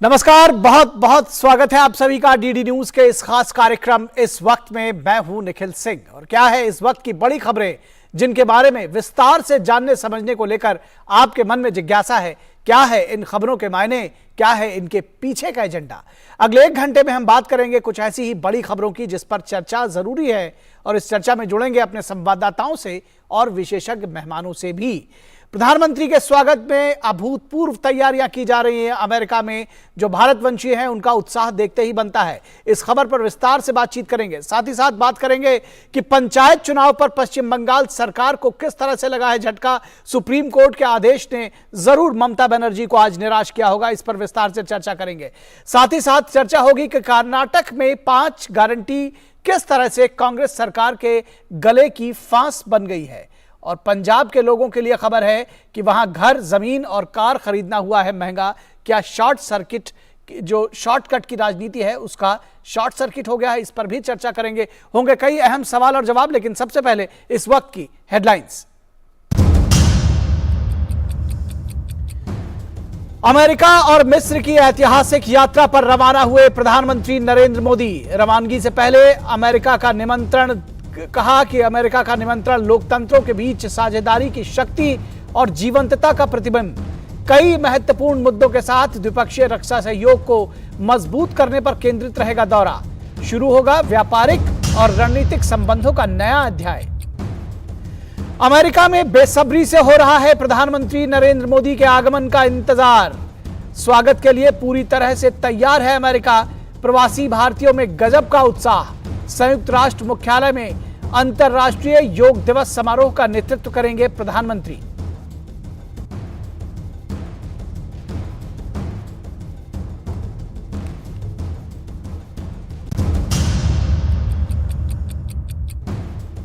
नमस्कार, बहुत बहुत स्वागत है आप सभी का डीडी न्यूज के इस खास कार्यक्रम इस वक्त में। मैं हूं निखिल सिंह और क्या है इस वक्त की बड़ी खबरें जिनके बारे में विस्तार से जानने समझने को लेकर आपके मन में जिज्ञासा है। क्या है इन खबरों के मायने, क्या है इनके पीछे का एजेंडा। अगले 1 घंटे में हम बात करेंगे कुछ ऐसी ही बड़ी खबरों की जिस पर चर्चा जरूरी है और इस चर्चा में जुड़ेंगे अपने संवाददाताओं से और विशेषज्ञ मेहमानों से भी। प्रधानमंत्री के स्वागत में अभूतपूर्व तैयारियां की जा रही हैं अमेरिका में। जो भारतवंशी हैं उनका उत्साह देखते ही बनता है। इस खबर पर विस्तार से बातचीत करेंगे। साथ ही साथ बात करेंगे कि पंचायत चुनाव पर पश्चिम बंगाल सरकार को किस तरह से लगा है झटका। सुप्रीम कोर्ट के आदेश ने जरूर ममता बनर्जी को आज निराश किया होगा। इस पर विस्तार से चर्चा करेंगे। साथ ही साथ चर्चा होगी कि कर्नाटक में 5 गारंटी किस तरह से कांग्रेस सरकार के गले की फांस बन गई है। और पंजाब के लोगों के लिए खबर है कि वहां घर, जमीन और कार खरीदना हुआ है महंगा। क्या शॉर्टकट की राजनीति है उसका शॉर्ट सर्किट हो गया है, इस पर भी चर्चा करेंगे। होंगे कई अहम सवाल और जवाब, लेकिन सबसे पहले इस वक्त की हेडलाइंस। अमेरिका और मिस्र की ऐतिहासिक यात्रा पर रवाना हुए प्रधानमंत्री नरेंद्र मोदी। रवानगी से पहले कहा कि अमेरिका का निमंत्रण लोकतंत्रों के बीच साझेदारी की शक्ति और जीवंतता का प्रतिबिंब। कई महत्वपूर्ण मुद्दों के साथ द्विपक्षीय रक्षा सहयोग को मजबूत करने पर केंद्रित रहेगा दौरा। शुरू होगा व्यापारिक और रणनीतिक संबंधों का नया अध्याय। अमेरिका में बेसब्री से हो रहा है प्रधानमंत्री नरेंद्र मोदी के आगमन का इंतजार। स्वागत के लिए पूरी तरह से तैयार है अमेरिका। प्रवासी भारतीयों में गजब का उत्साह। संयुक्त राष्ट्र मुख्यालय में अंतर्राष्ट्रीय योग दिवस समारोह का नेतृत्व करेंगे प्रधानमंत्री।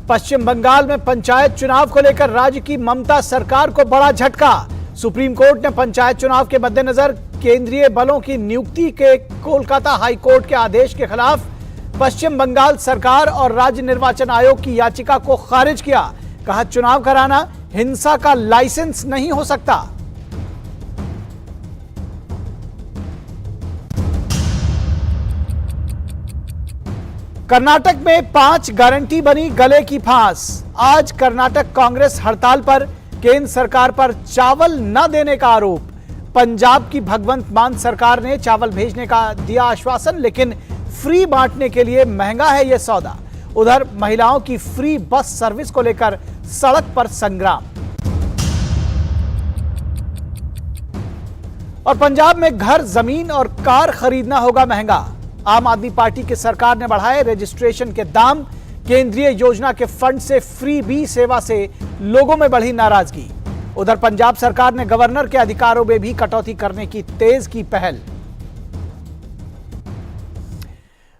पश्चिम बंगाल में पंचायत चुनाव को लेकर राज्य की ममता सरकार को बड़ा झटका। सुप्रीम कोर्ट ने पंचायत चुनाव के मद्देनजर केंद्रीय बलों की नियुक्ति के कोलकाता हाई कोर्ट के आदेश के खिलाफ पश्चिम बंगाल सरकार और राज्य निर्वाचन आयोग की याचिका को खारिज किया। कहा चुनाव कराना हिंसा का लाइसेंस नहीं हो सकता। कर्नाटक में 5 गारंटी बनी गले की फांस। आज कर्नाटक कांग्रेस हड़ताल पर। केंद्र सरकार पर चावल न देने का आरोप। पंजाब की भगवंत मान सरकार ने चावल भेजने का दिया आश्वासन, लेकिन फ्री बांटने के लिए महंगा है यह सौदा। उधर महिलाओं की फ्री बस सर्विस को लेकर सड़क पर संग्राम। और पंजाब में घर, जमीन और कार खरीदना होगा महंगा। आम आदमी पार्टी की सरकार ने बढ़ाए रजिस्ट्रेशन के दाम। केंद्रीय योजना के फंड से फ्री बी सेवा से लोगों में बढ़ी नाराजगी। उधर पंजाब सरकार ने गवर्नर के अधिकारों में भी कटौती करने की तेज की पहल।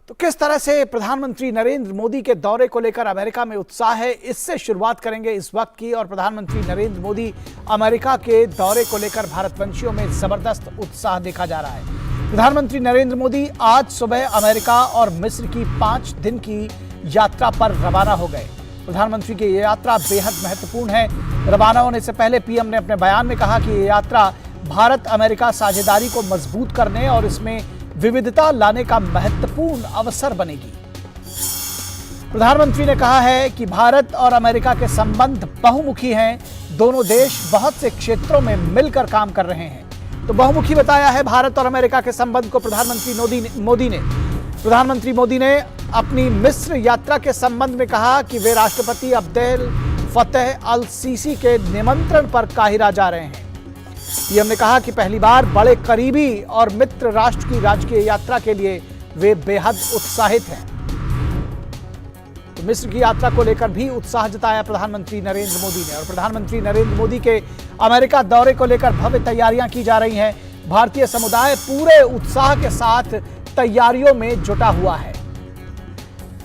तो किस तरह से प्रधानमंत्री नरेंद्र मोदी के दौरे को लेकर अमेरिका में उत्साह है, इससे शुरुआत करेंगे इस वक्त की। और प्रधानमंत्री नरेंद्र मोदी अमेरिका के दौरे को लेकर भारतवंशियों में जबरदस्त उत्साह देखा जा रहा है। प्रधानमंत्री नरेंद्र मोदी आज सुबह अमेरिका और मिस्र की 5 दिन की यात्रा पर रवाना हो गए। प्रधानमंत्री की यह यात्रा बेहद महत्वपूर्ण है। रवाना होने से पहले पीएम ने अपने बयान में कहा कि यह यात्रा भारत अमेरिका साझेदारी को मजबूत करने और इसमें विविधता लाने का महत्वपूर्ण अवसर बनेगी। प्रधानमंत्री ने कहा है कि भारत और अमेरिका के संबंध बहुमुखी हैं। दोनों देश बहुत से क्षेत्रों में मिलकर काम कर रहे हैं। तो बहुमुखी बताया है भारत और अमेरिका के संबंध को प्रधानमंत्री मोदी ने अपनी मिस्र यात्रा के संबंध में कहा कि वे राष्ट्रपति अब्देल फतेह अल सीसी के निमंत्रण पर काहिरा जा रहे हैं। पीएम ने कहा कि पहली बार बड़े करीबी और मित्र राष्ट्र की राजकीय यात्रा के लिए वे बेहद उत्साहित हैं। तो मिस्र की यात्रा को लेकर भी उत्साह जताया प्रधानमंत्री नरेंद्र मोदी ने। और प्रधानमंत्री नरेंद्र मोदी के अमेरिका दौरे को लेकर भव्य तैयारियां की जा रही हैं। भारतीय समुदाय पूरे उत्साह के साथ तैयारियों में जुटा हुआ है।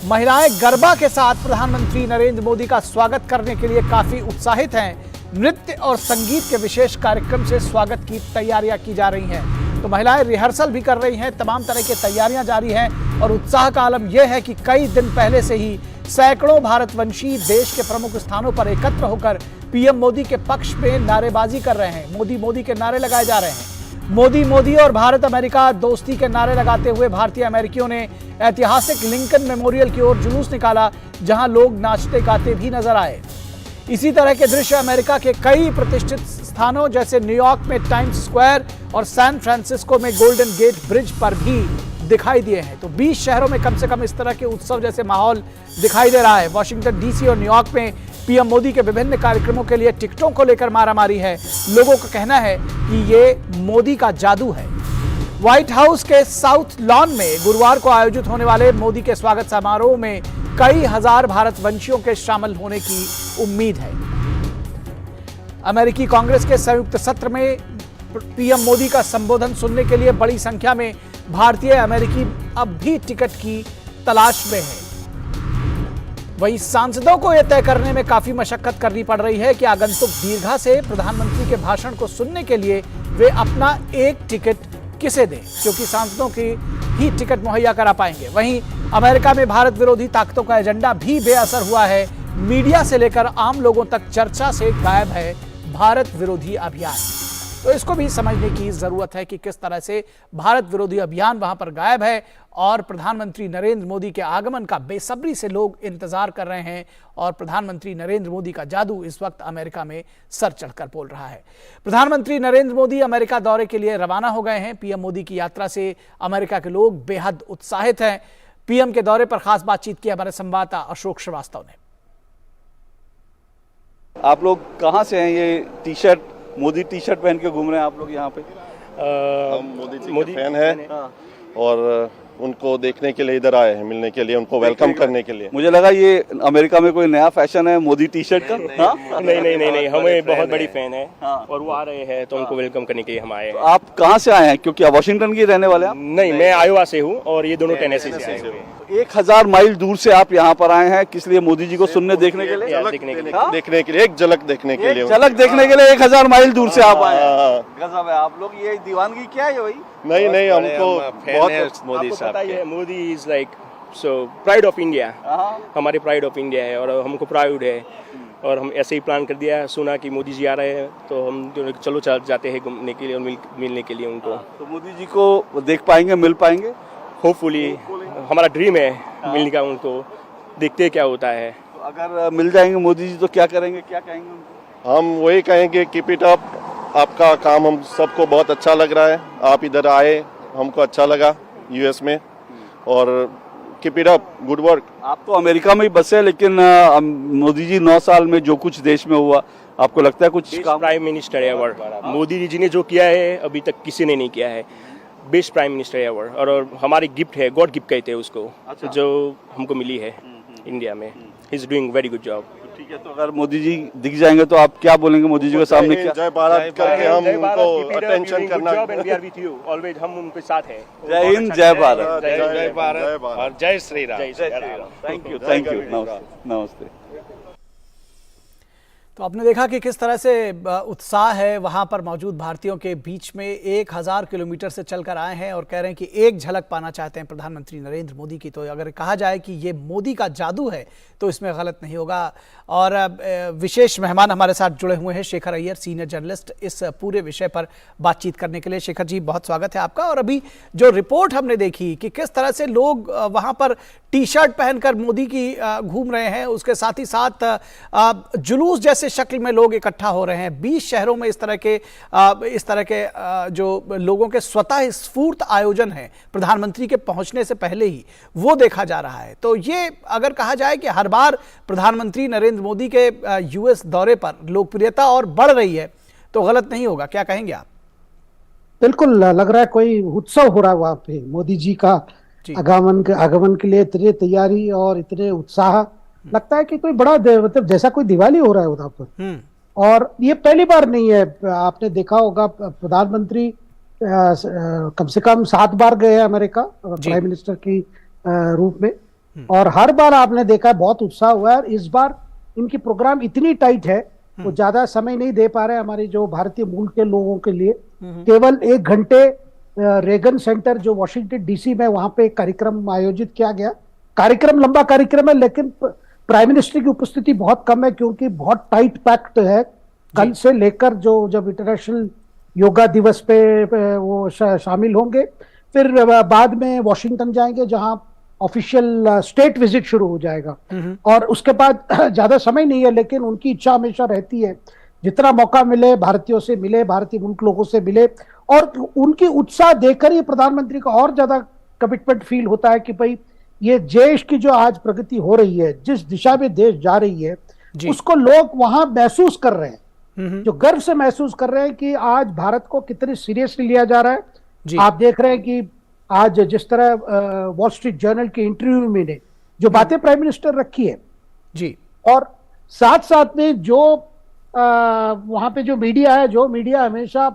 महिलाएं गरबा के साथ प्रधानमंत्री नरेंद्र मोदी का स्वागत करने के लिए काफी उत्साहित हैं। नृत्य और संगीत के विशेष कार्यक्रम से स्वागत की तैयारियां की जा रही हैं। तो महिलाएं रिहर्सल भी कर रही हैं। तमाम तरह की तैयारियां जारी हैं और उत्साह का आलम यह है कि कई दिन पहले से ही सैकड़ों भारतवंशी देश के प्रमुख स्थानों पर एकत्र होकर पीएम मोदी के पक्ष में नारेबाजी कर रहे हैं। मोदी मोदी के नारे लगाए जा रहे हैं। मोदी मोदी और भारत अमेरिका दोस्ती के नारे लगाते हुए भारतीय अमेरिकियों ने ऐतिहासिक लिंकन मेमोरियल की ओर जुलूस निकाला, जहां लोग नाचते गाते भी नजर आए। इसी तरह के दृश्य अमेरिका के कई प्रतिष्ठित स्थानों जैसे न्यूयॉर्क में टाइम्स स्क्वायर और सैन फ्रांसिस्को में गोल्डन गेट ब्रिज पर भी दिखाई दिए हैं। तो 20 शहरों में कम से कम इस तरह के उत्सव जैसे माहौल दिखाई दे रहा है। वॉशिंगटन डीसी और न्यूयॉर्क में पीएम मोदी के विभिन्न कार्यक्रमों के लिए टिकटों को लेकर मारामारी है। लोगों का कहना है कि ये मोदी का जादू है। व्हाइट हाउस के साउथ लॉन में गुरुवार को आयोजित होने वाले मोदी के स्वागत समारोह में कई हजार भारतवंशियों के शामिल होने की उम्मीद है। अमेरिकी कांग्रेस के संयुक्त सत्र में पीएम मोदी का संबोधन सुनने के लिए बड़ी संख्या में भारतीय अमेरिकी अब भी टिकट की तलाश में है। वहीं सांसदों को यह तय करने में काफी मशक्कत करनी पड़ रही है कि आगंतुक दीर्घा से प्रधानमंत्री के भाषण को सुनने के लिए वे अपना एक टिकट किसे दें, क्योंकि सांसदों की ही टिकट मुहैया करा पाएंगे। वहीं अमेरिका में भारत विरोधी ताकतों का एजेंडा भी बेअसर हुआ है। मीडिया से लेकर आम लोगों तक चर्चा से गायब है भारत विरोधी अभियान। तो इसको भी समझने की जरूरत है कि किस तरह से भारत विरोधी अभियान वहां पर गायब है और प्रधानमंत्री नरेंद्र मोदी के आगमन का बेसब्री से लोग इंतजार कर रहे हैं और प्रधानमंत्री नरेंद्र मोदी का जादू इस वक्त अमेरिका में सर चढ़कर बोल रहा है। प्रधानमंत्री नरेंद्र मोदी अमेरिका दौरे के लिए रवाना हो गए हैं। पीएम मोदी की यात्रा से अमेरिका के लोग बेहद उत्साहित हैं। पीएम के दौरे पर खास बातचीत की हमारे संवाददाता अशोक श्रीवास्तव ने। आप लोग कहाँ से हैं? ये T shirt, Modi T shirt पहन के घूम रहे हैं आप लोग यहाँ पे? हम मोदी जी के फैन हैं और उनको देखने के लिए इधर आए हैं, मिलने के लिए, उनको वेलकम करने के लिए। मुझे लगा ये अमेरिका में कोई नया फैशन है मोदी टी शर्ट का। नहीं, हमें बहुत बड़ी फैन है और वो आ रहे हैं तो उनको वेलकम करने के लिए हम आए हैं। तो आप कहाँ से आए हैं? क्योंकि आप वाशिंगटन के रहने वाले हैं? नहीं, मैं आयोवा से हूँ और ये दोनों टेनेसी से आए हुए हैं। 1000 माइल दूर से आप यहाँ पर आए हैं, किस लिए? मोदी जी को सुनने देखने के लिए? देखने के लिए, एक झलक देखने के लिए। झलक देखने के लिए 1000 माइल दूर से आप आए हैं। गजब है आप लोग। ये दीवानगी क्या है भाई? नहीं, हमको बहुत मोदी साहब है। Modi is like so pride of India. हमारे प्राइड ऑफ इंडिया है और हमको प्राउड है और हम ऐसे ही प्लान कर दिया। सुना कि मोदी जी आ रहे हैं तो हम चलो जाते हैं घूमने के लिए और मिलने के लिए उनको। तो मोदी जी को देख पाएंगे, मिल पाएंगे? होपफुली हमारा ड्रीम है मिलने का। उनको देखते हैं क्या होता है। तो अगर मिल जाएंगे मोदी जी तो क्या करेंगे, क्या कहेंगे उनको? हम वही कहेंगे कीप इट अप। आपका काम हम सबको बहुत अच्छा लग रहा है। आप इधर आए, हमको अच्छा लगा यूएस में, और keep it up, good work. आप तो अमेरिका में ही बसे, लेकिन मोदी जी 9 साल में जो कुछ देश में हुआ, आपको लगता है कुछ काम? Prime minister ever Modi ji ने जो किया है अभी तक किसी ने नहीं किया है। Best prime minister ever. और हमारी गिफ्ट है, गॉड गिफ्ट कहते हैं उसको। अच्छा। जो हमको मिली है इंडिया में। He is doing very good job. ठीक है, तो अगर मोदी जी दिख जाएंगे तो आप क्या बोलेंगे मोदी जी के सामने? क्या जय भारत करके हम उनको अटेंशन करना। ऑलवेज हम उनके साथ हैं। जय हिंद, जय भारत। जय भारत और जय श्री राम। थैंक यू, नमस्ते। तो आपने देखा कि किस तरह से उत्साह है वहां पर मौजूद भारतीयों के बीच में। 1000 किलोमीटर से चलकर आए हैं और कह रहे हैं कि एक झलक पाना चाहते हैं प्रधानमंत्री नरेंद्र मोदी की। तो अगर कहा जाए कि ये मोदी का जादू है तो इसमें गलत नहीं होगा। और विशेष मेहमान हमारे साथ जुड़े हुए हैं शेखर अय्यर, सीनियर जर्नलिस्ट, इस पूरे विषय पर बातचीत करने के लिए। शेखर जी, बहुत स्वागत है आपका। और अभी जो रिपोर्ट हमने देखी कि किस तरह से लोग वहां पर टी शर्ट पहनकर मोदी की घूम रहे हैं, उसके साथ ही साथ जुलूस जैसे शक्ल में लोग इकट्ठा हो रहे हैं। 20 शहरों में इस तरह के जो लोगों के स्वतः स्फूर्त आयोजन है प्रधानमंत्री के पहुंचने से पहले ही, वो देखा जा रहा है। तो ये अगर कहा जाए कि हर बार प्रधानमंत्री नरेंद्र मोदी के यूएस दौरे पर लोकप्रियता और बढ़ रही है तो गलत नहीं होगा, क्या कहेंगे आप? बिल्कुल लग रहा है कोई उत्सव हो रहा है वहां पे। मोदी जी का आगमन के लिए इतनी तैयारी और इतने उत्साह, लगता है कि कोई बड़ा मतलब जैसा कोई दिवाली हो रहा है उधर पर। और ये पहली बार नहीं है। आपने देखा होगा प्रधानमंत्री कम से कम 7 बार गए हैं अमेरिका प्राइम मिनिस्टर की रूप में, और हर बार आपने देखा बहुत उत्साह हुआ है। इस बार इनकी प्रोग्राम इतनी टाइट है, वो ज्यादा समय नहीं दे पा रहे हमारे जो भारतीय मूल के लोगों के लिए। केवल 1 घंटे रेगन सेंटर जो वॉशिंगटन डीसी में, वहां पे कार्यक्रम आयोजित किया गया। कार्यक्रम लंबा कार्यक्रम है, लेकिन प्राइम मिनिस्टर की उपस्थिति बहुत कम है क्योंकि बहुत टाइट पैक्ड है। कल से लेकर जो जब इंटरनेशनल योगा दिवस पे वो शामिल होंगे। फिर बाद में वॉशिंगटन जाएंगे, जहां ऑफिशियल स्टेट विजिट शुरू हो जाएगा। और उसके बाद ज्यादा समय नहीं है, लेकिन उनकी इच्छा हमेशा रहती है जितना मौका मिले भारतीयों से मिले, भारतीय मुल्क लोगों से मिले। और उनकी उत्साह देखकर ही प्रधानमंत्री को और ज्यादा कमिटमेंट फील होता है कि भाई ये देश की जो आज प्रगति हो रही है, जिस दिशा में देश जा रही है, उसको लोग वहां महसूस कर रहे हैं, जो गर्व से महसूस कर रहे हैं कि आज भारत को कितने सीरियसली लिया जा रहा है। आप देख रहे हैं कि आज जिस तरह वॉल स्ट्रीट जर्नल के इंटरव्यू में ने जो बातें प्राइम मिनिस्टर रखी है जी, और साथ साथ में जो वहां पे जो मीडिया है, जो मीडिया हमेशा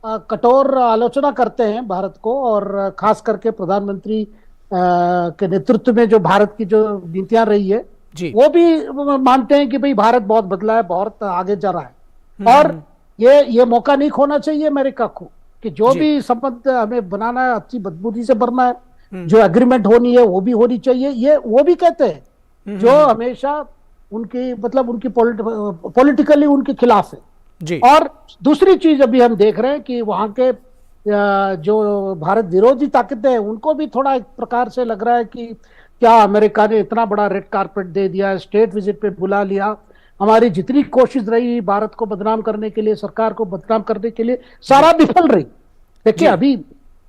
कठोर आलोचना करते हैं भारत को, और खास करके प्रधानमंत्री के नेतृत्व में जो भारत की जो नीतियां रही है जी, वो भी मानते हैं कि भाई भारत बहुत बदला है, बहुत आगे जा रहा है। और ये मौका नहीं खोना चाहिए अमेरिका को कि जो भी संबंध हमें बनाना है अच्छी मजबूती से बनना है, जो एग्रीमेंट होनी है वो भी होनी चाहिए। ये वो भी कहते हैं जो हमेशा उनकी मतलब उनकी पॉलिटिकली उनके खिलाफ है जी। और दूसरी चीज अभी हम देख रहे हैं कि वहां के जो भारत विरोधी ताकतें हैं उनको भी थोड़ा एक प्रकार से लग रहा है कि क्या अमेरिका ने इतना बड़ा रेड कारपेट दे दिया, स्टेट विजिट पे बुला लिया, हमारी जितनी कोशिश रही भारत को बदनाम करने के लिए, सरकार को बदनाम करने के लिए, सारा विफल रही। देखिए अभी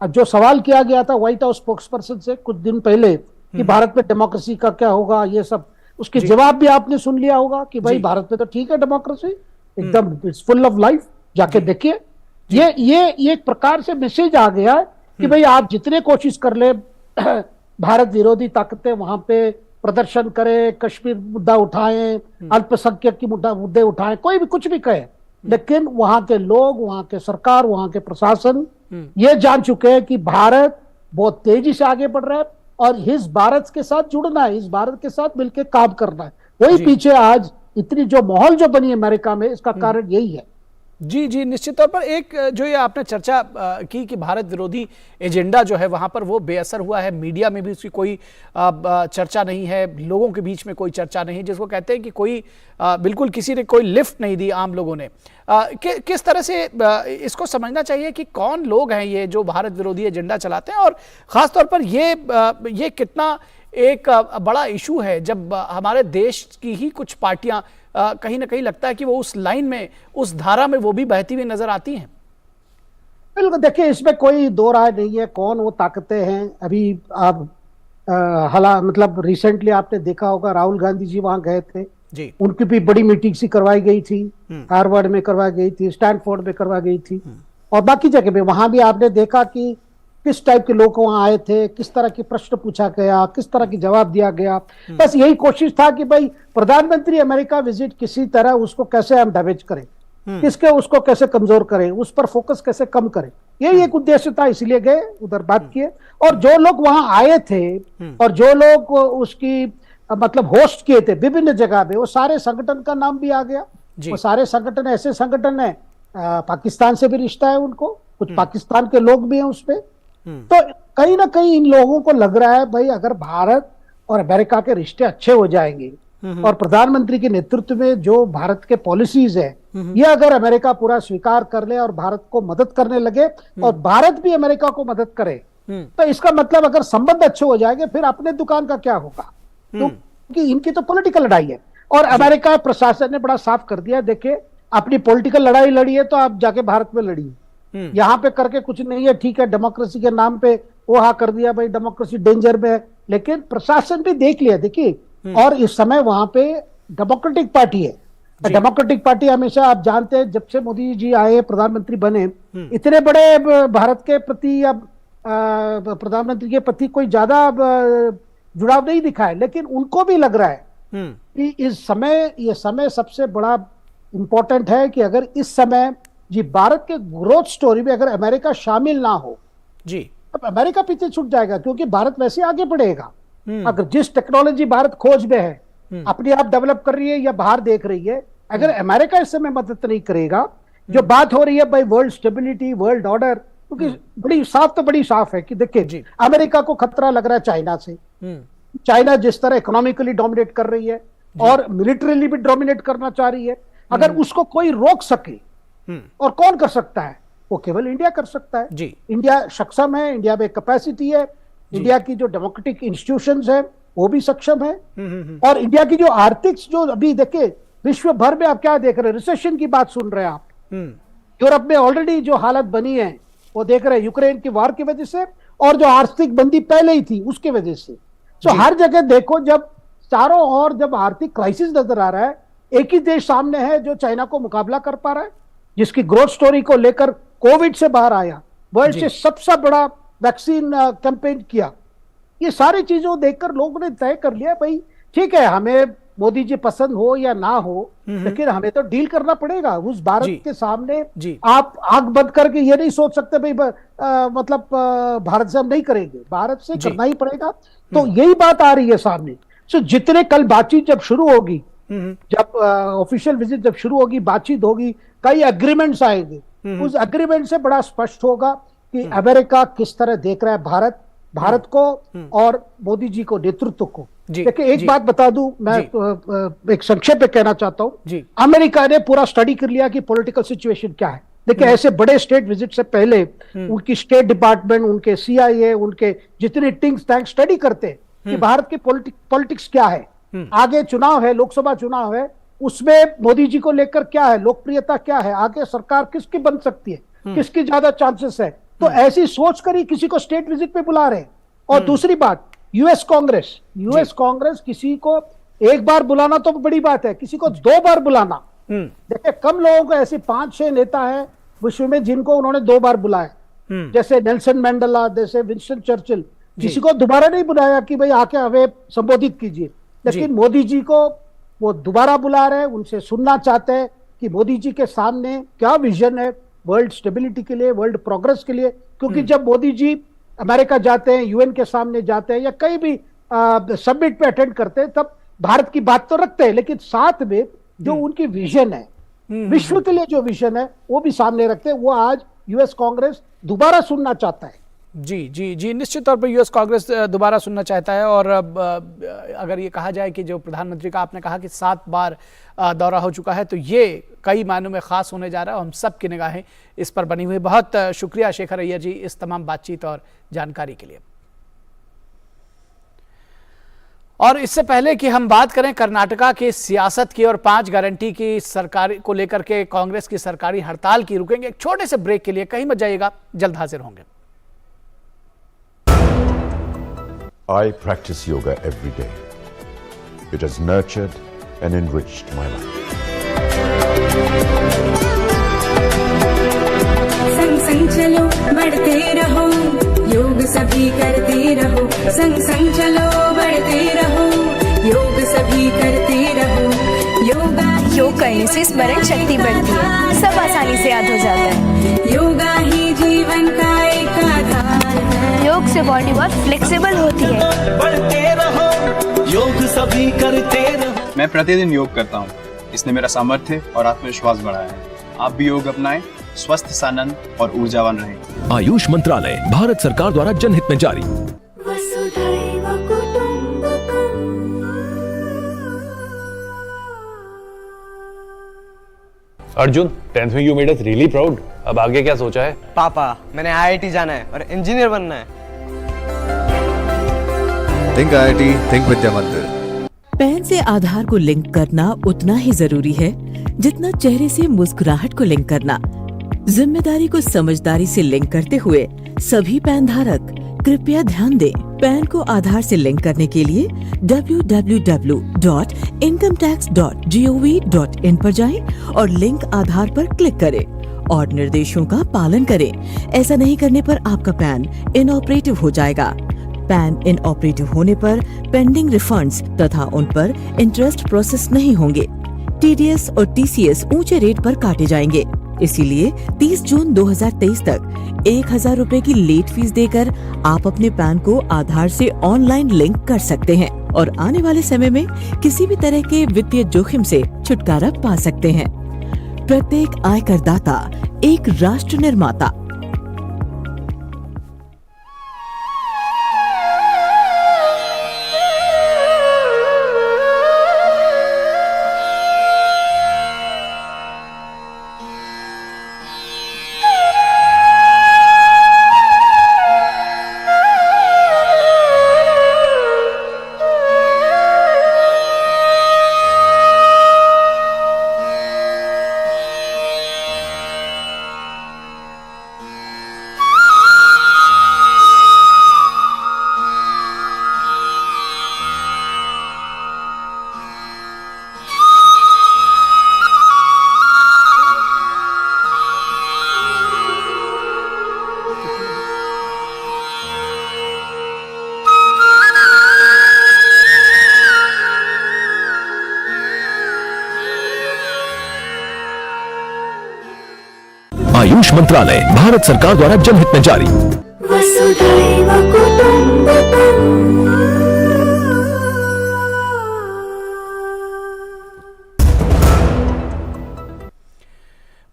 जो सवाल किया गया था व्हाइट हाउस स्पोक्सपर्सन से कुछ दिन पहले कि भारत में डेमोक्रेसी का क्या होगा, ये सब, उसके जवाब भी आपने सुन लिया होगा कि भाई भारत में तो ठीक है डेमोक्रेसी, एकदम इट्स फुल ऑफ लाइफ, जाके देखिए। ये एक प्रकार से मैसेज आ गया है कि भाई आप जितने कोशिश कर ले भारत विरोधी ताकतें वहां पे प्रदर्शन करें, कश्मीर मुद्दा उठाएं, अल्पसंख्यक की मुद्दे उठाएं, कोई भी कुछ भी कहे, लेकिन वहां के लोग, वहां के सरकार, वहां के प्रशासन ये जान चुके हैं कि भारत बहुत तेजी से आगे बढ़ रहा है और इस भारत के साथ जुड़ना है, इस भारत के साथ मिलकर काम करना है। वही पीछे आज इतनी जो माहौल जो बनी है अमेरिका में, इसका कारण यही है। जी जी, निश्चित तौर पर एक जो ये आपने चर्चा की कि भारत विरोधी एजेंडा जो है वहाँ पर वो बेअसर हुआ है, मीडिया में भी उसकी कोई चर्चा नहीं है, लोगों के बीच में कोई चर्चा नहीं, जिसको कहते हैं कि कोई बिल्कुल किसी ने कोई लिफ्ट नहीं दी आम लोगों ने। किस तरह से इसको समझना चाहिए कि कौन लोग हैं ये जो भारत विरोधी एजेंडा चलाते हैं, और ख़ासतौर पर ये कितना एक बड़ा इशू है जब हमारे देश की ही कुछ पार्टियां कहीं ना कहीं लगता है कि वो उस लाइन में, उस धारा में वो भी बहती हुई नजर आती हैं। बिल्कुल, देखिए इसमें कोई दो राय नहीं है कौन वो ताकतें हैं। अभी आप मतलब रिसेंटली आपने देखा होगा राहुल गांधी जी वहां गए थे जी, उनकी भी बड़ी मीटिंग सी करवाई गई थी, हार्वर्ड में करवाई गई थी, स्टैनफोर्ड में करवाई गई थी, और बाकी जगह पे वहां भी आपने देखा कि किस टाइप के लोग वहां आए थे, किस तरह के प्रश्न पूछा गया, किस तरह की जवाब दिया गया। बस यही कोशिश था कि भाई प्रधानमंत्री अमेरिका विजिट किसी तरह उसको कैसे हम डैमेज करें, उसको कैसे कमजोर करें, उस पर फोकस कैसे कम करें, यही एक उद्देश्य था, इसलिए गए उधर बात किए। और जो लोग वहां आए थे और जो लोग उसकी मतलब होस्ट किए थे विभिन्न जगह पे, वो सारे संगठन का नाम भी आ गया। वो सारे संगठन ऐसे संगठन है, पाकिस्तान से भी रिश्ता है उनको, कुछ पाकिस्तान के लोग भी हैं उसपे। तो कहीं ना कहीं इन लोगों को लग रहा है भाई अगर भारत और अमेरिका के रिश्ते अच्छे हो जाएंगे और प्रधानमंत्री के नेतृत्व में जो भारत के पॉलिसीज है ये अगर अमेरिका पूरा स्वीकार कर ले और भारत को मदद करने लगे और भारत भी अमेरिका को मदद करे, तो इसका मतलब अगर संबंध अच्छे हो जाएंगे फिर अपने दुकान का क्या होगा, क्योंकि इनकी तो पॉलिटिकल लड़ाई है। और अमेरिका प्रशासन ने बड़ा साफ कर दिया, देखिए अपनी पॉलिटिकल लड़ाई लड़ी है तो आप जाके भारत में लड़िए, यहाँ पे करके कुछ नहीं है। ठीक है, डेमोक्रेसी के नाम पे वो हाँ कर दिया भाई डेमोक्रेसी डेंजर में है, लेकिन प्रशासन भी देख लिया देखिए। और इस समय वहां पे डेमोक्रेटिक पार्टी है। डेमोक्रेटिक पार्टी हमेशा आप जानते हैं जब से मोदी जी आए प्रधानमंत्री बने, इतने बड़े भारत के प्रति या प्रधानमंत्री के प्रति कोई ज्यादा जुड़ाव नहीं दिखाए, लेकिन उनको भी लग रहा है कि इस समय ये समय सबसे बड़ा इंपॉर्टेंट है कि अगर इस समय जी भारत के ग्रोथ स्टोरी में अगर अमेरिका शामिल ना हो जी, अब अमेरिका पीछे छूट जाएगा, क्योंकि भारत वैसे आगे बढ़ेगा। अगर जिस टेक्नोलॉजी भारत खोज में है, अपने आप डेवलप कर रही है या बाहर देख रही है, अगर अमेरिका इस समय मदद नहीं करेगा, जो बात हो रही है भाई वर्ल्ड स्टेबिलिटी, वर्ल्ड ऑर्डर, क्योंकि बड़ी साफ है कि देखिए अमेरिका को खतरा लग रहा है चाइना से। चाइना जिस तरह इकोनॉमिकली डोमिनेट कर रही है और मिलिटरीली भी डोमिनेट करना चाह रही है, अगर उसको कोई रोक सके, और कौन कर सकता है, वो केवल इंडिया कर सकता है। जी। इंडिया सक्षम है, इंडिया में कैपेसिटी है, इंडिया की जो डेमोक्रेटिक इंस्टीट्यूशंस है वो भी सक्षम है। और इंडिया की जो आर्थिक, जो अभी देखे विश्व भर में आप क्या देख रहे हैं, रिसेशन की बात सुन रहे हैं आप। यूरोप में ऑलरेडी जो हालत बनी है वो देख रहे हैं, यूक्रेन की वार की वजह से और जो आर्थिक मंदी पहले ही थी उसकी वजह से। तो हर जगह देखो, जब चारों ओर जब आर्थिक क्राइसिस नजर आ रहा है, एक ही देश सामने है जो चाइना को मुकाबला कर पा रहा है, जिसकी ग्रोथ स्टोरी को लेकर कोविड से बाहर आया, वर्ल्ड से सबसे बड़ा वैक्सीन कैंपेन किया। ये सारी चीजों देखकर लोगों ने तय कर लिया, भाई ठीक है, हमें मोदी जी पसंद हो या ना हो, लेकिन हमें तो डील करना पड़ेगा उस भारत के सामने। आप आंख बंद करके ये नहीं सोच सकते भाई मतलब भारत से हम नहीं करेंगे, भारत से करना ही पड़ेगा। तो यही बात आ रही है सामने। सो जितने कल बातचीत जब शुरू होगी, जब ऑफिशियल विजिट जब शुरू होगी, बातचीत होगी, कई एग्रीमेंट्स आएंगे, उस एग्रीमेंट से बड़ा स्पष्ट होगा कि अमेरिका किस तरह देख रहा है भारत को और मोदी जी को, नेतृत्व को। देखिए एक बात बता दूं, मैं एक संक्षेप में कहना चाहता हूं, अमेरिका ने पूरा स्टडी कर लिया कि पॉलिटिकल सिचुएशन क्या है। देखिए ऐसे बड़े स्टेट विजिट से पहले उनकी स्टेट डिपार्टमेंट, उनके CIA, उनके जितने थिंक टैंक स्टडी करते हैं कि भारत की पॉलिटिक्स क्या है, आगे चुनाव है, लोकसभा चुनाव है, उसमें मोदी जी को लेकर क्या है, लोकप्रियता क्या है, आगे सरकार किसकी बन सकती है, किसकी ज्यादा चांसेस है। तो ऐसी सोच कर ही किसी को स्टेट विजिट पे बुला रहे हैं। और दूसरी बात, यूएस कांग्रेस किसी को एक बार बुलाना तो बड़ी बात है, किसी को 2 बार बुलाना। देखिए कम लोगों को, ऐसे 5-6 नेता है विश्व में जिनको उन्होंने 2 बार बुलाया, जैसे नेल्सन मंडेला, जैसे विंस्टन चर्चिल, किसी को दोबारा नहीं बुलाया कि भाई आके हमें संबोधित कीजिए। लेकिन मोदी जी को वो दोबारा बुला रहे हैं, उनसे सुनना चाहते हैं कि मोदी जी के सामने क्या विजन है वर्ल्ड स्टेबिलिटी के लिए, वर्ल्ड प्रोग्रेस के लिए। क्योंकि जब मोदी जी अमेरिका जाते हैं, UN के सामने जाते हैं या कहीं भी समिट पे अटेंड करते हैं, तब भारत की बात तो रखते हैं, लेकिन साथ में जो उनकी विजन है, विश्व के लिए जो विजन है, वो भी सामने रखते हैं। वो आज यूएस कांग्रेस दोबारा सुनना चाहता है। जी, निश्चित तौर पर यूएस कांग्रेस दोबारा सुनना चाहता है। और अगर ये कहा जाए कि जो प्रधानमंत्री का आपने कहा कि 7 बार दौरा हो चुका है, तो ये कई मायनों में खास होने जा रहा है। हम सब की निगाहें इस पर बनी हुई। बहुत शुक्रिया शेखर अय्यर जी इस तमाम बातचीत और जानकारी के लिए। और इससे पहले कि हम बात करें कर्नाटका की सियासत की और 5 गारंटी की सरकार को लेकर के कांग्रेस की सरकारी हड़ताल की, रुकेंगे एक छोटे से ब्रेक के लिए। कहीं मत जाइएगा, जल्द हाजिर होंगे। I practice yoga every day. It has nurtured and enriched my life. संग संग चलो बढ़ते रहो, योग सभी करते रहो। संग संग चलो बढ़ते रहो, योग सभी करते रहो। योग करने से स्मरण शक्ति बढ़ती है, सब आसानी से याद हो जाता है। योगा ही जीवन का एक आधार है। योग से बॉडी बहुत फ्लेक्सिबल होती है। बढ़ते रहो, योग सभी करते रहो। मैं प्रतिदिन योग करता हूँ, इसने मेरा सामर्थ्य और आत्मविश्वास बढ़ाया है। आप भी योग अपनाएं, स्वस्थ, सानंद और ऊर्जावान रहें। आयुष मंत्रालय, भारत सरकार द्वारा जनहित में जारी। वसुधैव कुटुंबकम्। अर्जुन, 10th में you made us really proud. अब आगे क्या सोचा है? पापा, मैंने IIT जाना है और इंजीनियर बनना है। थिंक IIT, थिंक विद्या मंदिर। पैन से आधार को लिंक करना उतना ही जरूरी है जितना चेहरे से मुस्कुराहट को लिंक करना। जिम्मेदारी को समझदारी से लिंक करते हुए सभी पैन धारक कृपया ध्यान दें। पैन को आधार से लिंक करने के लिए www.incometax.gov.in पर जाएं और लिंक आधार पर क्लिक करें और निर्देशों का पालन करें। ऐसा नहीं करने पर आपका पैन इनऑपरेटिव हो जाएगा। पैन इनऑपरेटिव होने पर पेंडिंग रिफंड्स तथा उन पर इंटरेस्ट प्रोसेस नहीं होंगे। TDS और TCS ऊंचे रेट पर काटे जाएंगे। इसीलिए 30 जून 2023 तक 1000 रुपए की लेट फीस देकर आप अपने पैन को आधार से ऑनलाइन लिंक कर सकते हैं और आने वाले समय में किसी भी तरह के वित्तीय जोखिम से छुटकारा पा सकते हैं। प्रत्येक आयकर दाता एक राष्ट्र निर्माता। आयुष मंत्रालय, भारत सरकार द्वारा जनहित में जारी। वसुधैव कुटुम्बकम्।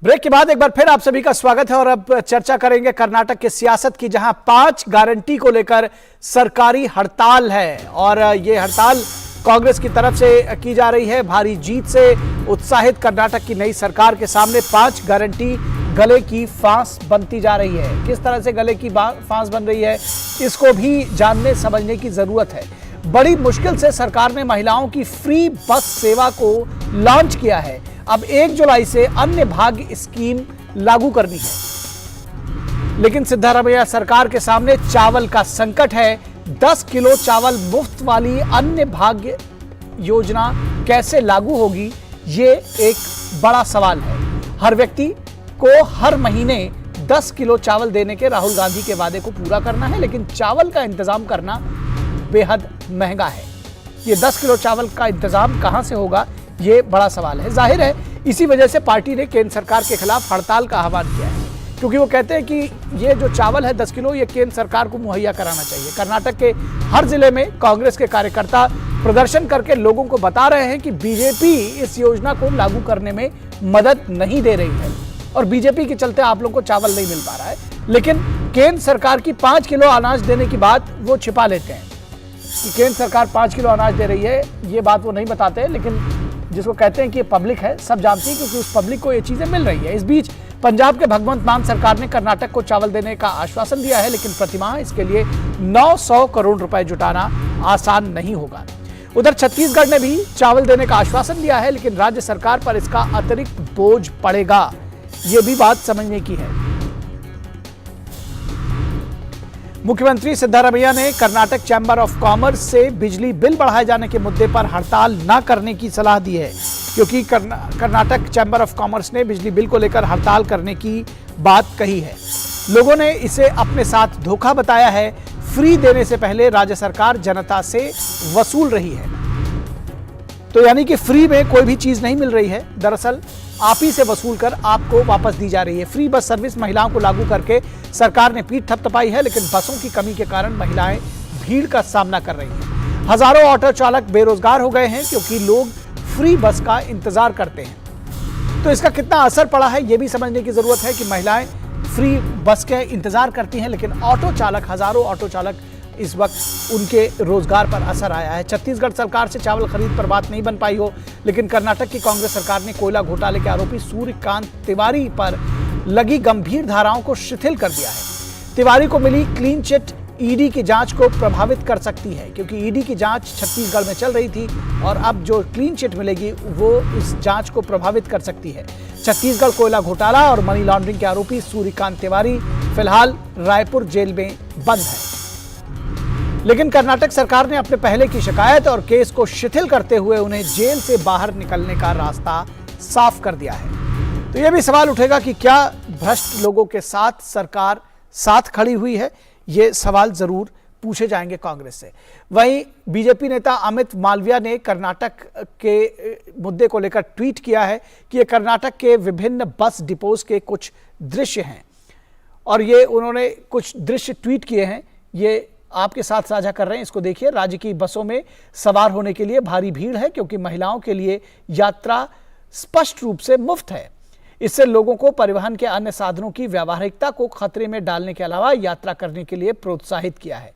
ब्रेक के बाद एक बार फिर आप सभी का स्वागत है और अब चर्चा करेंगे कर्नाटक की सियासत की, जहां 5 गारंटी को लेकर सरकारी हड़ताल है और ये हड़ताल कांग्रेस की तरफ से की जा रही है। भारी जीत से उत्साहित कर्नाटक की नई सरकार के सामने 5 गारंटी गले की फांस बनती जा रही है। किस तरह से गले की फांस बन रही है, इसको भी जानने समझने की जरूरत है। बड़ी मुश्किल से सरकार ने महिलाओं की फ्री बस सेवा को लॉन्च किया है। अब 1 जुलाई से अन्य भाग्य स्कीम लागू करनी है, लेकिन सिद्धारमैया सरकार के सामने चावल का संकट है। 10 किलो चावल मुफ्त वाली अन्य भाग्य योजना कैसे लागू होगी, ये एक बड़ा सवाल है। हर व्यक्ति को हर महीने 10 किलो चावल देने के राहुल गांधी के वादे को पूरा करना है, लेकिन चावल का इंतजाम करना बेहद महंगा है। ये 10 किलो चावल का इंतजाम कहां से होगा, ये बड़ा सवाल है। जाहिर है इसी वजह से पार्टी ने केंद्र सरकार के खिलाफ हड़ताल का आह्वान किया है, क्योंकि वो कहते हैं कि ये जो चावल है 10 किलो, ये केंद्र सरकार को मुहैया कराना चाहिए। कर्नाटक के हर जिले में कांग्रेस के कार्यकर्ता प्रदर्शन करके लोगों को बता रहे हैं कि बीजेपी इस योजना को लागू करने में मदद नहीं दे रही है और बीजेपी के चलते आप लोगों को चावल नहीं मिल पा रहा है। लेकिन केंद्र सरकार की 5 किलो अनाज देने की बात वो छिपा लेते हैं कि केंद्र सरकार 5 किलो अनाज दे रही है, ये बात वो नहीं बताते, लेकिन जिसको कहते हैं कि ये पब्लिक है, सब जानती है, क्योंकि उस पब्लिक को ये चीजें मिल रही है। इस बीच पंजाब के भगवंत मान सरकार ने कर्नाटक को चावल देने का आश्वासन दिया है, लेकिन प्रतिमाह इसके लिए 900 करोड़ रुपए जुटाना आसान नहीं होगा। उधर छत्तीसगढ़ ने भी चावल देने का आश्वासन दिया है, लेकिन राज्य सरकार पर इसका अतिरिक्त बोझ पड़ेगा, ये भी बात समझने की है। मुख्यमंत्री सिद्धारमैया ने कर्नाटक चैंबर ऑफ कॉमर्स से बिजली बिल बढ़ाए जाने के मुद्दे पर हड़ताल न करने की सलाह दी है, क्योंकि कर्नाटक चैंबर ऑफ कॉमर्स ने बिजली बिल को लेकर हड़ताल करने की बात कही है। लोगों ने इसे अपने साथ धोखा बताया है। फ्री देने से पहले राज्य सरकार जनता से वसूल रही है, तो यानी कि फ्री में कोई भी चीज नहीं मिल रही है, दरअसल आप ही से वसूल कर आपको वापस दी जा रही है। फ्री बस सर्विस महिलाओं को लागू करके सरकार ने पीठ थपथपाई है, लेकिन बसों की कमी के कारण महिलाएं भीड़ का सामना कर रही हैं। हजारों ऑटो चालक बेरोजगार हो गए हैं, क्योंकि लोग फ्री बस का इंतजार करते हैं। तो इसका कितना असर पड़ा है, यह भी समझने की जरूरत है कि महिलाएं फ्री बस के इंतजार करती हैं, लेकिन ऑटो चालक, हजारों ऑटो चालक, इस वक्त उनके रोजगार पर असर आया है। छत्तीसगढ़ सरकार से चावल खरीद पर बात नहीं बन पाई हो, लेकिन कर्नाटक की कांग्रेस सरकार ने कोयला घोटाले के आरोपी सूर्यकांत तिवारी पर लगी गंभीर धाराओं को शिथिल कर दिया है। तिवारी को मिली क्लीन चिट ईडी की जांच को प्रभावित कर सकती है, क्योंकि ईडी की जांच छत्तीसगढ़ में चल रही थी और अब जो क्लीन चिट मिलेगी वो इस जांच को प्रभावित कर सकती है। छत्तीसगढ़ कोयला घोटाला और मनी लॉन्ड्रिंग के आरोपी सूर्यकांत तिवारी फिलहाल रायपुर जेल में बंद है, लेकिन कर्नाटक सरकार ने अपने पहले की शिकायत और केस को शिथिल करते हुए उन्हें जेल से बाहर निकलने का रास्ता साफ कर दिया है। तो यह भी सवाल उठेगा कि क्या भ्रष्ट लोगों के साथ सरकार साथ खड़ी हुई है, ये सवाल जरूर पूछे जाएंगे कांग्रेस से। वहीं बीजेपी नेता अमित मालविया ने कर्नाटक के मुद्दे को लेकर ट्वीट किया है कि ये कर्नाटक के विभिन्न बस डिपोज के कुछ दृश्य हैं और ये उन्होंने कुछ दृश्य ट्वीट किए हैं, ये आपके साथ साझा कर रहे हैं। इसको देखिए। राज्य की बसों में सवार होने के लिए भारी भीड़ है, क्योंकि महिलाओं के लिए यात्रा स्पष्ट रूप से मुफ्त है। इससे लोगों को परिवहन के अन्य साधनों की व्यावहारिकता को खतरे में डालने के अलावा यात्रा करने के लिए प्रोत्साहित किया है।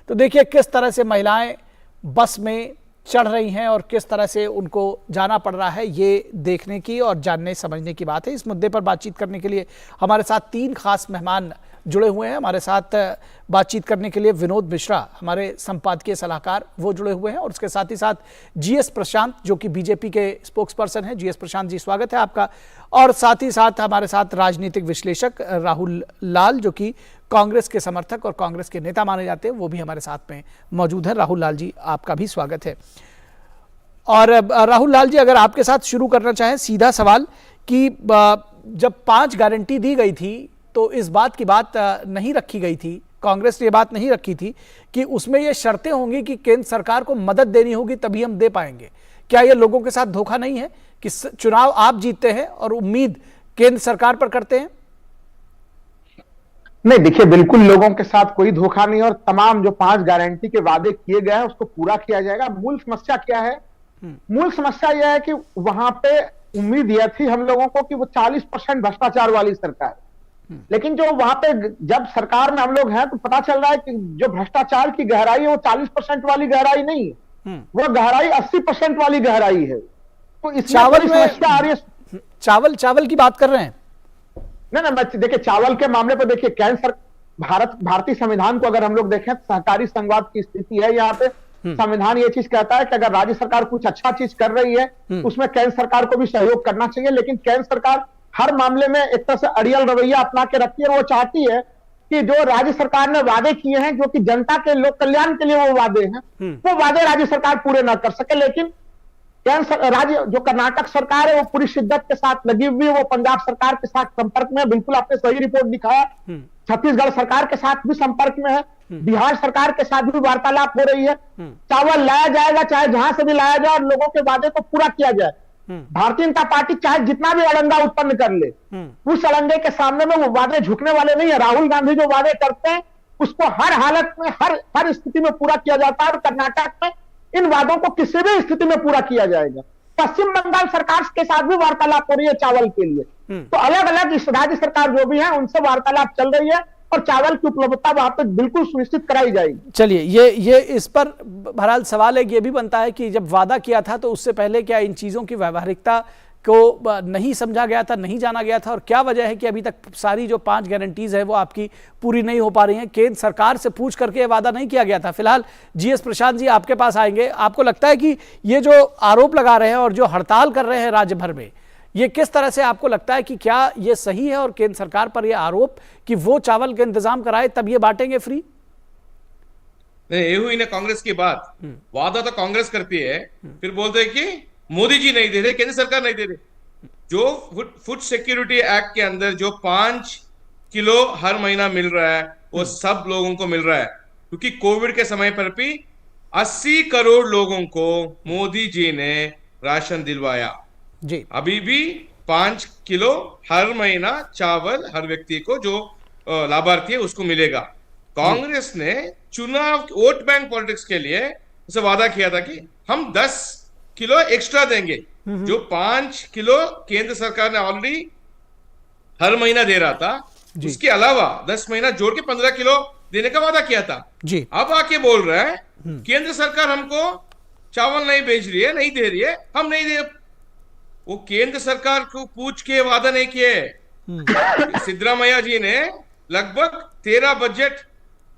तो देखिए किस तरह से महिलाएं बस में चढ़ रही हैं और किस तरह से उनको जाना पड़ रहा है, ये देखने की और जानने समझने की बात है। इस मुद्दे पर बातचीत करने के लिए हमारे साथ 3 खास मेहमान जुड़े हुए हैं। हमारे साथ बातचीत करने के लिए विनोद मिश्रा, हमारे संपादकीय सलाहकार, वो जुड़े हुए हैं और उसके साथ ही साथ जीएस प्रशांत, जो कि बीजेपी के स्पोक्स पर्सन हैं। जीएस प्रशांत जी, स्वागत है आपका। और साथ ही साथ हमारे साथ राजनीतिक विश्लेषक राहुल लाल, जो कि कांग्रेस के समर्थक और कांग्रेस के नेता माने जाते हैं, वो भी हमारे साथ में मौजूद है। राहुल लाल जी, आपका भी स्वागत है। और राहुल लाल जी, अगर आपके साथ शुरू करना चाहें, सीधा सवाल कि जब 5 गारंटी दी गई थी तो इस बात की बात नहीं रखी गई थी, कांग्रेस ने ये बात नहीं रखी थी कि उसमें ये शर्तें होंगी कि केंद्र सरकार को मदद देनी होगी तभी हम दे पाएंगे। क्या ये लोगों के साथ धोखा नहीं है कि चुनाव आप जीतते हैं और उम्मीद केंद्र सरकार पर करते हैं? नहीं, देखिए बिल्कुल लोगों के साथ कोई धोखा नहीं, और तमाम जो 5 गारंटी के वादे किए गए हैं उसको पूरा किया जाएगा। मूल समस्या क्या है? मूल समस्या यह है कि वहां पे उम्मीद यह थी हम लोगों को कि वो 40% भ्रष्टाचार वाली सरकार, लेकिन जो वहां पे जब सरकार में हम लोग हैं तो पता चल रहा है कि जो भ्रष्टाचार की गहराई है वो 40% वाली गहराई नहीं है, वो गहराई 80% वाली गहराई है। तो इसमें चावल समस्या आ रही है। चावल की बात कर रहे हैं? नहीं, देखिए चावल के मामले पर देखिए केंद्र भारतीय संविधान को अगर हम लोग देखें, सहकारी संघवाद की स्थिति है यहाँ पे। संविधान ये चीज कहता है कि अगर राज्य सरकार कुछ अच्छा चीज कर रही है उसमें केंद्र सरकार को भी सहयोग करना चाहिए, लेकिन केंद्र सरकार हर मामले में एक तरह से अड़ियल रवैया अपना के रखती है। वो चाहती है कि जो राज्य सरकार ने वादे किए हैं, जो कि जनता के लोक कल्याण के लिए वो वादे हैं, वो वादे राज्य सरकार पूरे ना कर सके। लेकिन राज्य जो कर्नाटक सरकार है वो पूरी शिद्दत के साथ लगी हुई है, वो पंजाब सरकार के साथ संपर्क में, बिल्कुल आपने सही रिपोर्ट दिखाया। छत्तीसगढ़ सरकार के साथ भी संपर्क में है, बिहार सरकार के साथ भी वार्तालाप हो रही है। चावल लाया जाएगा, चाहे जहां से भी लाया जाए, और लोगों के वादे को पूरा किया जाए। भारतीय जनता पार्टी चाहे जितना भी अड़ंगा उत्पन्न कर ले, उस अड़ंगे के सामने में वो वादे झुकने वाले नहीं है। राहुल गांधी जो वादे करते हैं उसको हर हालत में, हर स्थिति में पूरा किया जाता है, और कर्नाटक में इन वादों को किसी भी स्थिति में पूरा किया जाएगा। पश्चिम बंगाल सरकार के साथ भी वार्तालाप हो रही है चावल के लिए। तो अलग अलग राज्य सरकार जो भी है उनसे वार्तालाप चल रही है, और चावल की उपलब्धता वहां पर बिल्कुल सुनिश्चित कराई जाएगी। चलिए, ये इस पर बहरहाल सवाल एक ये भी बनता है कि जब वादा किया था तो उससे पहले क्या इन चीजों की व्यवहारिकता को नहीं समझा गया था, नहीं जाना गया था, और क्या वजह है कि अभी तक सारी जो 5 गारंटीज है वो आपकी पूरी नहीं हो पा रही हैं? केंद्र सरकार से पूछ करके वादा नहीं किया गया था। फिलहाल जीएस प्रशांत जी आपके पास आएंगे। आपको लगता है कि ये जो आरोप लगा रहे हैं और जो हड़ताल कर रहे हैं राज्य भर में, ये किस तरह से आपको लगता है कि क्या ये सही है, और केंद्र सरकार पर यह आरोप कि वो चावल का इंतजाम कराए तब ये बांटेंगे फ्री? नहीं, ये हुई ना कांग्रेस की बात। वादा तो कांग्रेस करती है, फिर बोलते हैं कि मोदी जी नहीं दे रहे, केंद्र सरकार नहीं दे रही। जो फूड सिक्योरिटी एक्ट के अंदर जो 5 किलो हर महीना मिल रहा है वो सब लोगों को मिल रहा है, क्योंकि कोविड के समय पर भी 80 करोड़ लोगों को मोदी जी ने राशन दिलवाया जी। अभी भी 5 किलो हर महीना चावल हर व्यक्ति को जो लाभार्थी है उसको मिलेगा। कांग्रेस ने चुनाव वोट बैंक पॉलिटिक्स के लिए उसे वादा किया था कि हम 10 किलो एक्स्ट्रा देंगे। जो 5 किलो केंद्र सरकार ने ऑलरेडी हर महीना दे रहा था, उसके अलावा 10 महीना जोड़ के 15 किलो देने का वादा किया था जी। अब आके बोल रहा है केंद्र सरकार हमको चावल नहीं भेज रही है, नहीं दे रही है, हम नहीं दे। वो केंद्र सरकार को पूछ के वादा नहीं किए। सिद्धरामैया जी ने लगभग 13 बजट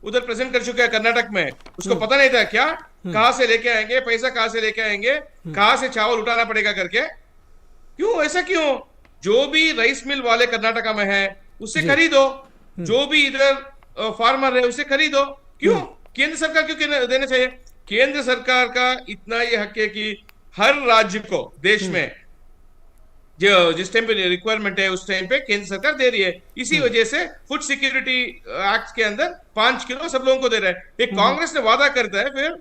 उधर प्रेजेंट कर चुके हैं कर्नाटक में। उसको पता नहीं था क्या कहां से लेके आएंगे, पैसा कहां से लेके आएंगे, कहां से चावल उठाना पड़ेगा करके। क्यों ऐसा क्यों? जो भी राइस मिल वाले कर्नाटका में है उससे खरीदो, जो भी इधर फार्मर है उससे खरीदो। क्यों केंद्र सरकार क्यों देना चाहिए? केंद्र सरकार का इतना ये हक है कि हर राज्य को देश में जो जिस टाइम पे रिक्वायरमेंट है उस टाइम पे केंद्र सरकार दे रही है। इसी वजह से फूड सिक्योरिटी एक्ट के अंदर 5 किलो सब लोगों को दे रहा है। एक कांग्रेस ने वादा करता है, फिर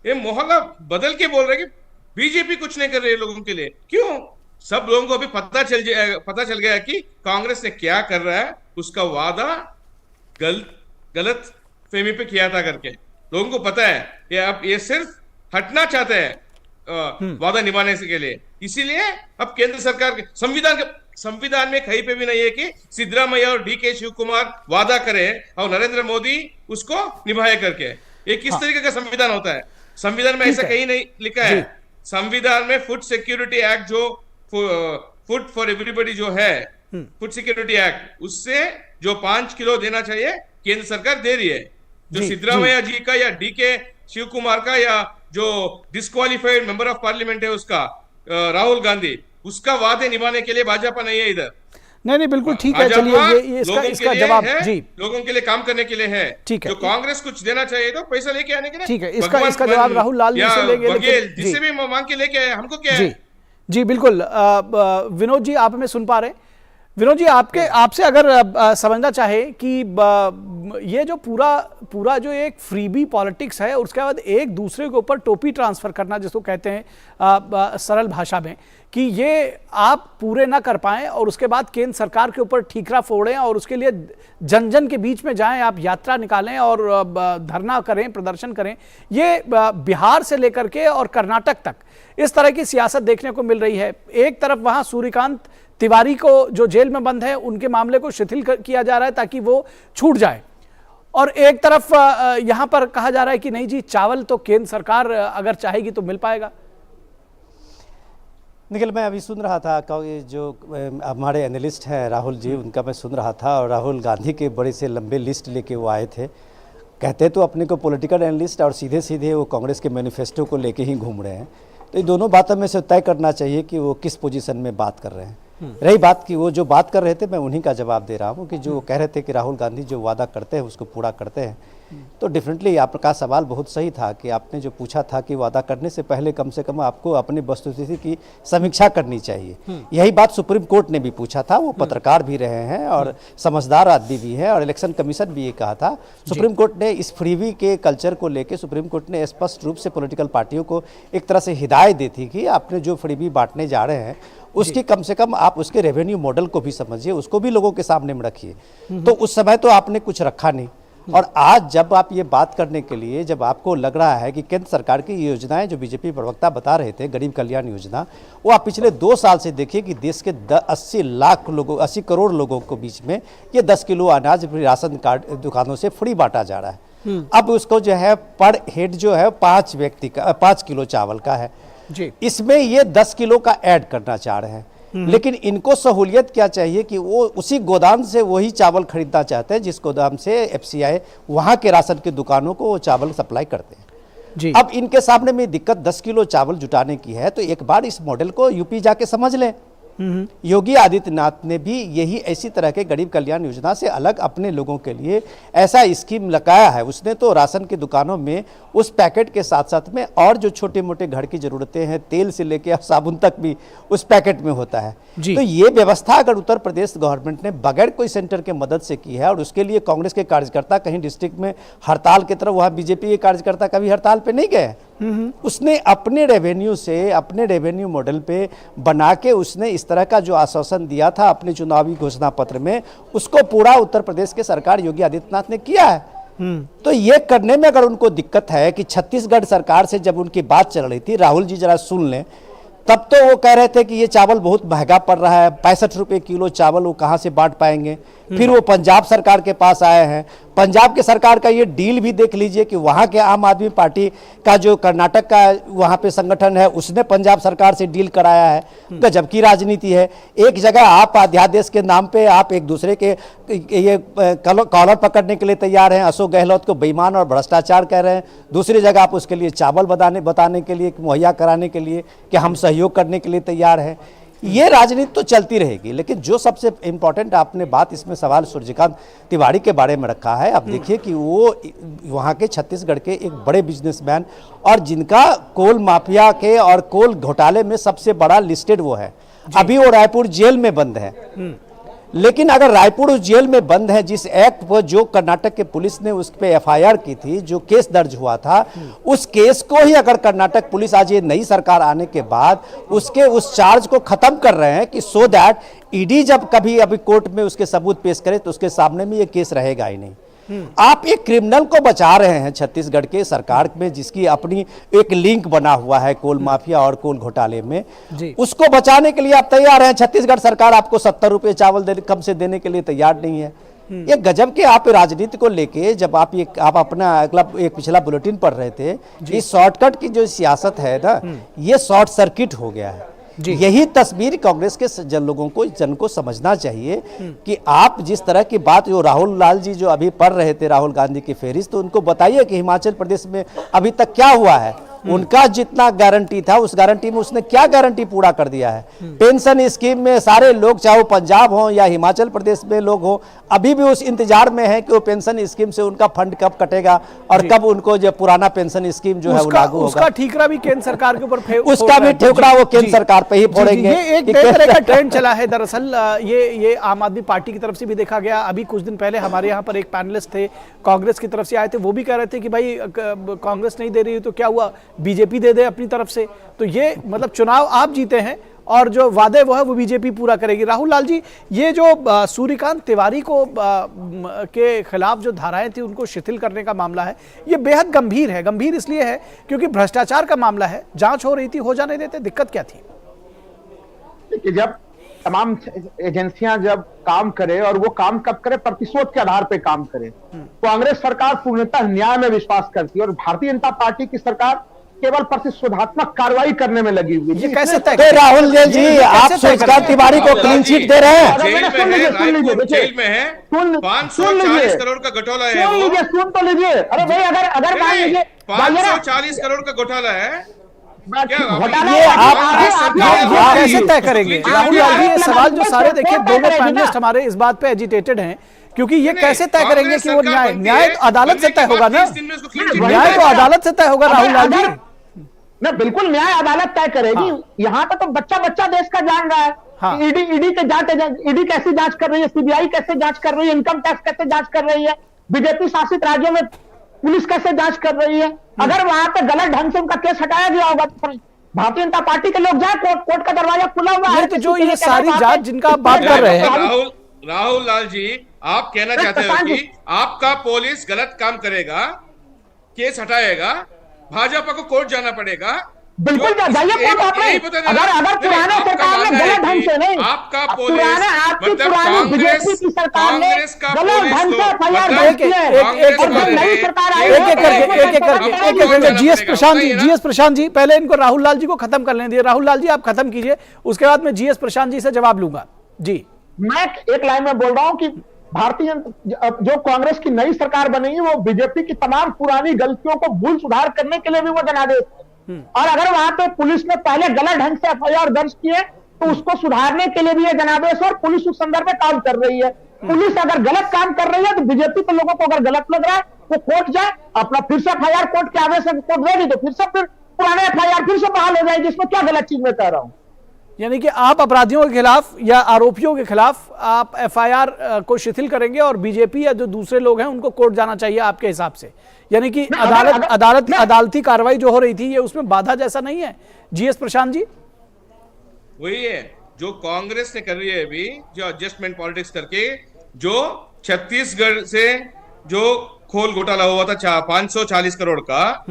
ये मोहल्ला बदल के बोल रहे हैं कि बीजेपी कुछ नहीं कर रही है लोगों के लिए। क्यों? सब लोगों को अभी पता चल गया कि कांग्रेस ने क्या कर रहा है। उसका वादा गलत फहमी पे किया था करके लोगों को पता है। ये अब ये सिर्फ हटना चाहते हैं वादा निभाने के लिए। इसीलिए अब केंद्र सरकार के संविधान में कहीं पे भी नहीं है कि सिद्धरामैया और डीके शिव कुमार वादा करे और नरेंद्र मोदी उसको निभाए करके। ये किस तरीके का संविधान होता है? संविधान में ऐसा कहीं नहीं लिखा है। संविधान में फूड सिक्योरिटी एक्ट जो फूड फॉर एवरीबॉडी जो है फूड सिक्योरिटी एक्ट, उससे जो 5 किलो देना चाहिए केंद्र सरकार दे रही है। जो सिद्धरामैया जी का या डीके शिव कुमार का या जो डिस्क्वालिफाइड मेंबर ऑफ पार्लियामेंट है उसका राहुल गांधी, उसका वादे निभाने के लिए भाजपा नहीं है इधर। नहीं बिल्कुल ठीक है। चलिए ये इसका जवाब जी लोगों के लिए काम करने के लिए है। ठीक है, जो कांग्रेस कुछ देना चाहिए तो पैसा लेके आने के लिए। ठीक है, इसका जवाब राहुल लाल जी से लेंगे, जिससे भी मांग के लेके आए, हमको क्या है? जी बिल्कुल। विनोद जी आप हमें सुन पा रहे हैं? विनोद जी, आपसे अगर समझना चाहे कि ये जो पूरा जो एक फ्रीबी पॉलिटिक्स है, उसके बाद एक दूसरे के ऊपर टोपी ट्रांसफर करना जिसको कहते हैं सरल भाषा में, कि ये आप पूरे ना कर पाएं और उसके बाद केंद्र सरकार के ऊपर ठीकरा फोड़ें और उसके लिए जन जन के बीच में जाएं, आप यात्रा निकालें और धरना करें, प्रदर्शन करें, ये बिहार से लेकर के और कर्नाटक तक इस तरह की सियासत देखने को मिल रही है। एक तरफ वहां सूर्यकांत तिवारी को जो जेल में बंद है उनके मामले को शिथिल किया जा रहा है ताकि वो छूट जाए, और एक तरफ यहां पर कहा जा रहा है कि नहीं जी, चावल तो केंद्र सरकार अगर चाहेगी तो मिल पाएगा। निखिल, मैं अभी सुन रहा था जो हमारे एनालिस्ट हैं राहुल जी, उनका मैं सुन रहा था, और राहुल गांधी के बड़े से लंबे लिस्ट लेके वो आए थे। कहते तो अपने को पॉलिटिकल एनालिस्ट, और सीधे सीधे वो कांग्रेस के मैनिफेस्टो को लेके ही घूम रहे हैं। तो इन दोनों बातों में से तय करना चाहिए कि वो किस पोजीशन में बात कर रहे हैं। रही बात की वो जो बात कर रहे थे, मैं उन्हीं का जवाब दे रहा हूँ कि जो कह रहे थे कि राहुल गांधी जो वादा करते हैं उसको पूरा करते हैं, तो डेफिनेटली आपका सवाल बहुत सही था कि आपने जो पूछा था कि वादा करने से पहले कम से कम आपको अपनी वस्तुस्थिति की समीक्षा करनी चाहिए। यही बात सुप्रीम कोर्ट ने भी पूछा था। वो पत्रकार भी रहे हैं और समझदार आदमी भी हैं, और इलेक्शन कमीशन भी ये कहा था। सुप्रीम कोर्ट ने इस फ्रीवी के कल्चर को लेकर सुप्रीम कोर्ट ने स्पष्ट रूप से पॉलिटिकल पार्टियों को एक तरह से हिदायत दी थी कि आपने जो फ्रीवी बांटने जा रहे हैं उसकी कम से कम आप उसके रेवेन्यू मॉडल को भी समझिए, उसको भी लोगों के सामने में रखिए। तो उस समय तो आपने कुछ रखा नहीं, और आज जब आप ये बात करने के लिए, जब आपको लग रहा है कि केंद्र सरकार की योजनाएं जो बीजेपी प्रवक्ता बता रहे थे, गरीब कल्याण योजना, वो आप पिछले 2 साल से देखिए कि देश के 80 करोड़ लोगों को बीच में ये 10 किलो अनाज राशन कार्ड दुकानों से फ्री बांटा जा रहा है। अब उसको जो है पर हेड जो है 5 व्यक्ति का 5 किलो चावल का है जी। इसमें ये 10 किलो का ऐड करना चाह रहे हैं, लेकिन इनको सहूलियत क्या चाहिए कि वो उसी गोदाम से वही चावल खरीदना चाहते हैं जिस गोदाम से एफसीआई वहां के राशन की दुकानों को वो चावल सप्लाई करते हैं जी। अब इनके सामने में दिक्कत 10 किलो चावल जुटाने की है, तो एक बार इस मॉडल को यूपी जाके समझ लें। योगी आदित्यनाथ ने भी यही ऐसी तरह के गरीब कल्याण योजना से अलग अपने लोगों के लिए ऐसा स्कीम लगाया है। उसने तो राशन की दुकानों में उस पैकेट के साथ साथ में और जो छोटे मोटे घर की जरूरतें हैं, तेल से लेकर साबुन तक भी उस पैकेट में होता है। तो ये व्यवस्था अगर उत्तर प्रदेश गवर्नमेंट ने बगैर कोई सेंटर के मदद से की है, और उसके लिए कांग्रेस के कार्यकर्ता कहीं डिस्ट्रिक्ट में हड़ताल की तरफ, वहाँ बीजेपी के कार्यकर्ता कभी हड़ताल पे नहीं गए। उसने अपने रेवेन्यू से, अपने रेवेन्यू मॉडल पे बना के उसने इस तरह का जो आश्वासन दिया था अपने चुनावी घोषणा पत्र में, उसको पूरा उत्तर प्रदेश के सरकार योगी आदित्यनाथ ने किया है। तो ये करने में अगर उनको दिक्कत है कि छत्तीसगढ़ सरकार से जब उनकी बात चल रही थी, राहुल जी जरा सुन लें, तब तो वो कह रहे थे कि ये चावल बहुत महंगा पड़ रहा है, 65 रुपये किलो चावल वो कहाँ से बांट पाएंगे। फिर वो पंजाब सरकार के पास आए हैं। पंजाब के सरकार का ये डील भी देख लीजिए कि वहाँ के आम आदमी पार्टी का जो कर्नाटक का वहाँ पे संगठन है, उसने पंजाब सरकार से डील कराया है। गजब की राजनीति है। एक जगह आप अध्यादेश के नाम पे आप एक दूसरे के ये कॉलर पकड़ने के लिए तैयार हैं, अशोक गहलोत को बेईमान और भ्रष्टाचार कह रहे हैं। दूसरी जगह आप उसके लिए चावल बताने के लिए, मुहैया कराने के लिए कि हम सहयोग करने के लिए तैयार हैं। ये राजनीति तो चलती रहेगी, लेकिन जो सबसे इम्पोर्टेंट आपने बात इसमें सवाल सूर्यकांत तिवारी के बारे में रखा है। आप देखिए कि वो वहाँ के छत्तीसगढ़ के एक बड़े बिजनेसमैन, और जिनका कोल माफिया के और कोल घोटाले में सबसे बड़ा लिस्टेड वो है। अभी वो रायपुर जेल में बंद है, लेकिन अगर रायपुर उस जेल में बंद है, जिस एक्ट पर जो कर्नाटक के पुलिस ने उस पर एफआईआर की थी, जो केस दर्ज हुआ था, उस केस को ही अगर कर्नाटक पुलिस आज ये नई सरकार आने के बाद उसके उस चार्ज को खत्म कर रहे हैं कि सो दैट ईडी जब कभी अभी कोर्ट में उसके सबूत पेश करे तो उसके सामने में ये केस रहेगा ही नहीं। आप एक क्रिमिनल को बचा रहे हैं छत्तीसगढ़ के सरकार में, जिसकी अपनी एक लिंक बना हुआ है कोल माफिया और कोल घोटाले में, उसको बचाने के लिए आप तैयार हैं। छत्तीसगढ़ सरकार आपको 70 रुपये चावल कम से देने के लिए तैयार नहीं है। ये गजब के आप राजनीति को लेके, जब आप अपना अगला एक पिछला बुलेटिन पढ़ रहे थे, ये शॉर्टकट की जो सियासत है ना, ये शॉर्ट सर्किट हो गया है। यही तस्वीर कांग्रेस के जन को समझना चाहिए कि आप जिस तरह की बात, जो राहुल लाल जी जो अभी पढ़ रहे थे राहुल गांधी की फेहरिस्त, तो उनको बताइए कि हिमाचल प्रदेश में अभी तक क्या हुआ है। उनका जितना गारंटी था उस गारंटी में उसने क्या गारंटी पूरा कर दिया है? पेंशन स्कीम में सारे लोग, चाहे वो पंजाब हो या हिमाचल प्रदेश में लोग हो, अभी भी उस इंतजार में है कि वो पेंशन स्कीम से उनका फंड कब कटेगा और कब उनको जो पुराना पेंशन स्कीम जो है वो लागू होगा। उसका ठीकरा भी केंद्र सरकार के ऊपर उसका भी ठोकरा वो केंद्र सरकार पे ही फोड़ेंगे। ये एक नए तरह का ट्रेंड चला है दरअसल। ये आम आदमी पार्टी की तरफ से भी देखा गया। अभी कुछ दिन पहले हमारे यहाँ पर एक पैनलिस्ट थे, कांग्रेस की तरफ से आए थे, वो भी कह रहे थे कि भाई कांग्रेस नहीं दे रही है तो क्या हुआ, बीजेपी दे दे अपनी तरफ से। तो ये मतलब चुनाव आप जीते हैं और जो वादे वो है वो बीजेपी पूरा करेगी। राहुल लाल जी, ये जो सूर्यकांत तिवारी को के खिलाफ जो धाराएं थी उनको शिथिल करने का मामला है, ये बेहद गंभीर है। गंभीर इसलिए है क्योंकि भ्रष्टाचार का मामला है, जांच हो रही थी, हो जाने देते, दिक्कत क्या थी? जब तमाम एजेंसियां जब काम करे और वो काम कब करे, प्रतिशोध के आधार पे काम करे। कांग्रेस सरकार पूर्णतः न्याय में विश्वास करती है और भारतीय जनता पार्टी की सरकार केवल प्रतिशोधात्मक कार्रवाई करने में लगी हुई है। कैसे राहुल जी, आप सूर्यकांत तिवारी को क्लीन चिट दे रहे हैं? जेल में है, 540 करोड़ का घोटाला है। सुन तो लीजिए। अरे भाई, अगर मान लीजिए 540 करोड़ का घोटाला है, कैसे तय करेंगे? राहुल लाल जी, ये सवाल जो सारे देखिए दोनों पैनलिस्ट हमारे इस बात पे एजिटेटेड हैं क्योंकि ये कैसे तय करेंगे कि वो न्याय अदालत से तय होगा ना? न्याय तो अदालत से तय होगा राहुल लाल जी। ना, बिल्कुल न्याय अदालत तय करेगी। यहाँ पे तो बच्चा देश का जान रहा है। ईडी के जांच, ईडी कैसे जांच कर रही है, सीबीआई कैसे जांच कर रही है, इनकम टैक्स कैसे जांच कर रही है, बीजेपी शासित राज्यों में पुलिस कैसे जांच कर रही है। अगर वहां पे गलत ढंग से उनका केस हटाया गया होगा तो भारतीय जनता पार्टी के लोग जाए, कोर्ट का दरवाजा खुला हुआ है। तो जो ये सारी जांच जिनका आप बात कर रहे हैं, राहुल लाल जी, आप कहना चाहते हो कि आपका पुलिस गलत काम करेगा, केस हटाएगा, भाजपा को कोर्ट जाना पड़ेगा? बिल्कुल जाइए कोर्ट। अगर पुराने सरकार ने गलत ढंग से नहीं, आपका आपकी पुरानी बीजेपी की सरकार ने गलत ढंग से एक जीएस प्रशांत जी, पहले इनको राहुल लाल जी को खत्म कर लें दिए। राहुल लाल जी, आप खत्म कीजिए, उसके बाद मैं जीएस प्रशांत जी से जवाब लूंगा। जी, मैं एक लाइन में बोल रहा हूं कि भारतीय जो कांग्रेस की नई सरकार बनेगी वो बीजेपी की तमाम पुरानी गलतियों को भूल सुधार करने के लिए भी वो जनादेश। और अगर वहां पे पुलिस ने पहले गलत ढंग से एफआईआर दर्ज किए तो उसको सुधारने के लिए भी ये जनादेश, और पुलिस उस संदर्भ में काम कर रही है। पुलिस अगर गलत काम कर रही है तो बीजेपी के लोगों को अगर गलत लग रहा है वो कोर्ट जाए, अपना फिर से एफआईआर कोर्ट के आदेश से कोर्ट देगी तो फिर से पुराने एफआईआर फिर से बहाल हो जाएगी। इसमें क्या गलत चीज मैं कह रहा हूं? यानी कि आप अपराधियों के खिलाफ या आरोपियों के खिलाफ आप एफआईआर को शिथिल करेंगे और बीजेपी या जो दूसरे लोग हैं उनको कोर्ट जाना चाहिए आपके हिसाब से? यानी कि अदालती कार्रवाई जो हो रही थी ये उसमें बाधा जैसा नहीं है? जीएस प्रशांत जी, वही है जो कांग्रेस ने कर रही है अभी, जो एडजस्टमेंट पॉलिटिक्स करके, जो छत्तीसगढ़ से जो खोल घोटाला हुआ था 540 करोड़ का,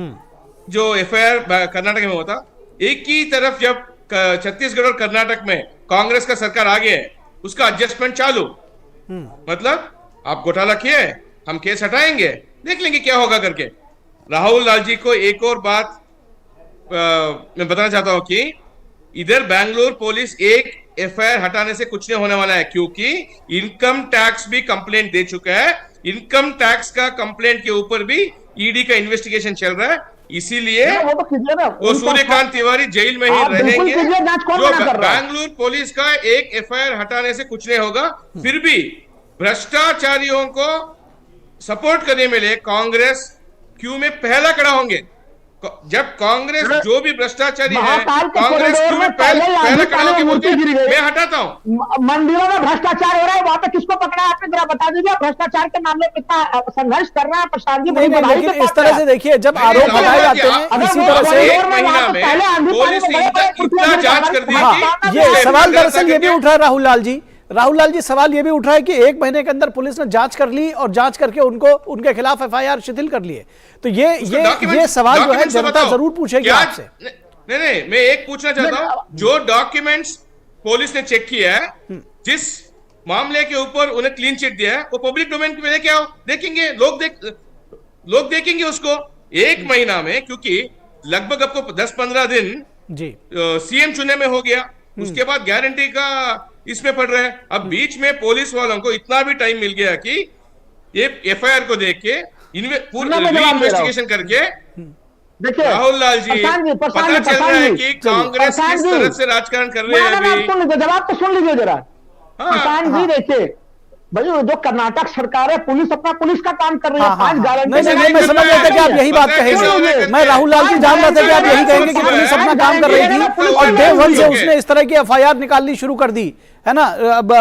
जो एफआईआर कर्नाटक में हुआ था, एक ही तरफ जब छत्तीसगढ़ और कर्नाटक में कांग्रेस का सरकार आ गया है, उसका एडजस्टमेंट चालू। मतलब आप घोटाला किए, हम केस हटाएंगे, देख लेंगे क्या होगा करके। राहुल लाल जी को एक और बात मैं बताना चाहता हूं कि इधर बैंगलोर पुलिस एक एफआईआर हटाने से कुछ नहीं होने वाला है, क्योंकि इनकम टैक्स भी कंप्लेंट दे चुका है। इनकम टैक्स का कंप्लेंट के ऊपर भी ईडी का इन्वेस्टिगेशन चल रहा है, इसीलिए वो सूर्यकांत तिवारी जेल में ही रहेंगे। जो बैंगलोर पुलिस का एक एफआईआर हटाने से कुछ नहीं होगा, फिर भी भ्रष्टाचारियों को सपोर्ट करने में लिए कांग्रेस क्यू में पहला खड़ा होंगे। जब कांग्रेस जो भी भ्रष्टाचारी है, कांग्रेस क्यों में पहले खड़ा होकर बोलती है मैं हटाता हूँ। मंदिरों में भ्रष्टाचार हो रहा है, वहां पे किसको पकड़ा है आपने जरा बता दीजिए। भ्रष्टाचार के मामले में इतना संघर्ष कर रहा है प्रशांत जी। लेकिन इस तरह से देखिए, जब आरोप लगाए जाते हैं इसी तरह से, एक महीना में पुलिस ने इतना जांच कर दी। ये सवाल दरअसल ये भी उठ रहा है राहुल लाल जी, सवाल ये भी उठ रहा है कि एक महीने के अंदर पुलिस ने जांच कर ली और जांच करके उनके खिलाफ एफआईआर शिथिल कर लिए। तो ये सवाल जो है जनता जरूर पूछेगी आपसे। नहीं, मैं एक पूछना चाहता हूं, जो डॉक्यूमेंट्स पुलिस ने चेक किया है, जिस मामले के ऊपर उन्हें क्लीन चिट दिया है, वो पब्लिक डोमेन में लेके आओ, देखेंगे लोग देखेंगे उसको एक महीना में, क्योंकि लगभग आपको 10-15 दिन सीएम चुने में हो गया, उसके बाद गारंटी का इसमें पड़ रहा है। अब बीच में पुलिस वालों को इतना भी टाइम मिल गया कि ये एफआईआर को देख के पूरा इन्वेस्टिगेशन करके देखिए राहुल लाल जी, पता चल रहा है कि कांग्रेस किस तरह से राजकारण कर रहे हैं अभी। सुन लीजिए, जवाब तो सुन लीजिए जरा। प्रशांत जी देखिए भाई, जो कर्नाटक सरकार है, पुलिस अपना पुलिस का काम कर रही है। 5 गारंटी नहीं, मैं समझ रहा था कि आप यही बात कहेंगे। मैं राहुल लाल जी जान रहा था कि आप यही कहेंगे कि पुलिस अपना काम कर रही थी और डे वन से उसने इस तरह की एफआईआर निकालनी शुरू कर दी, है ना। अब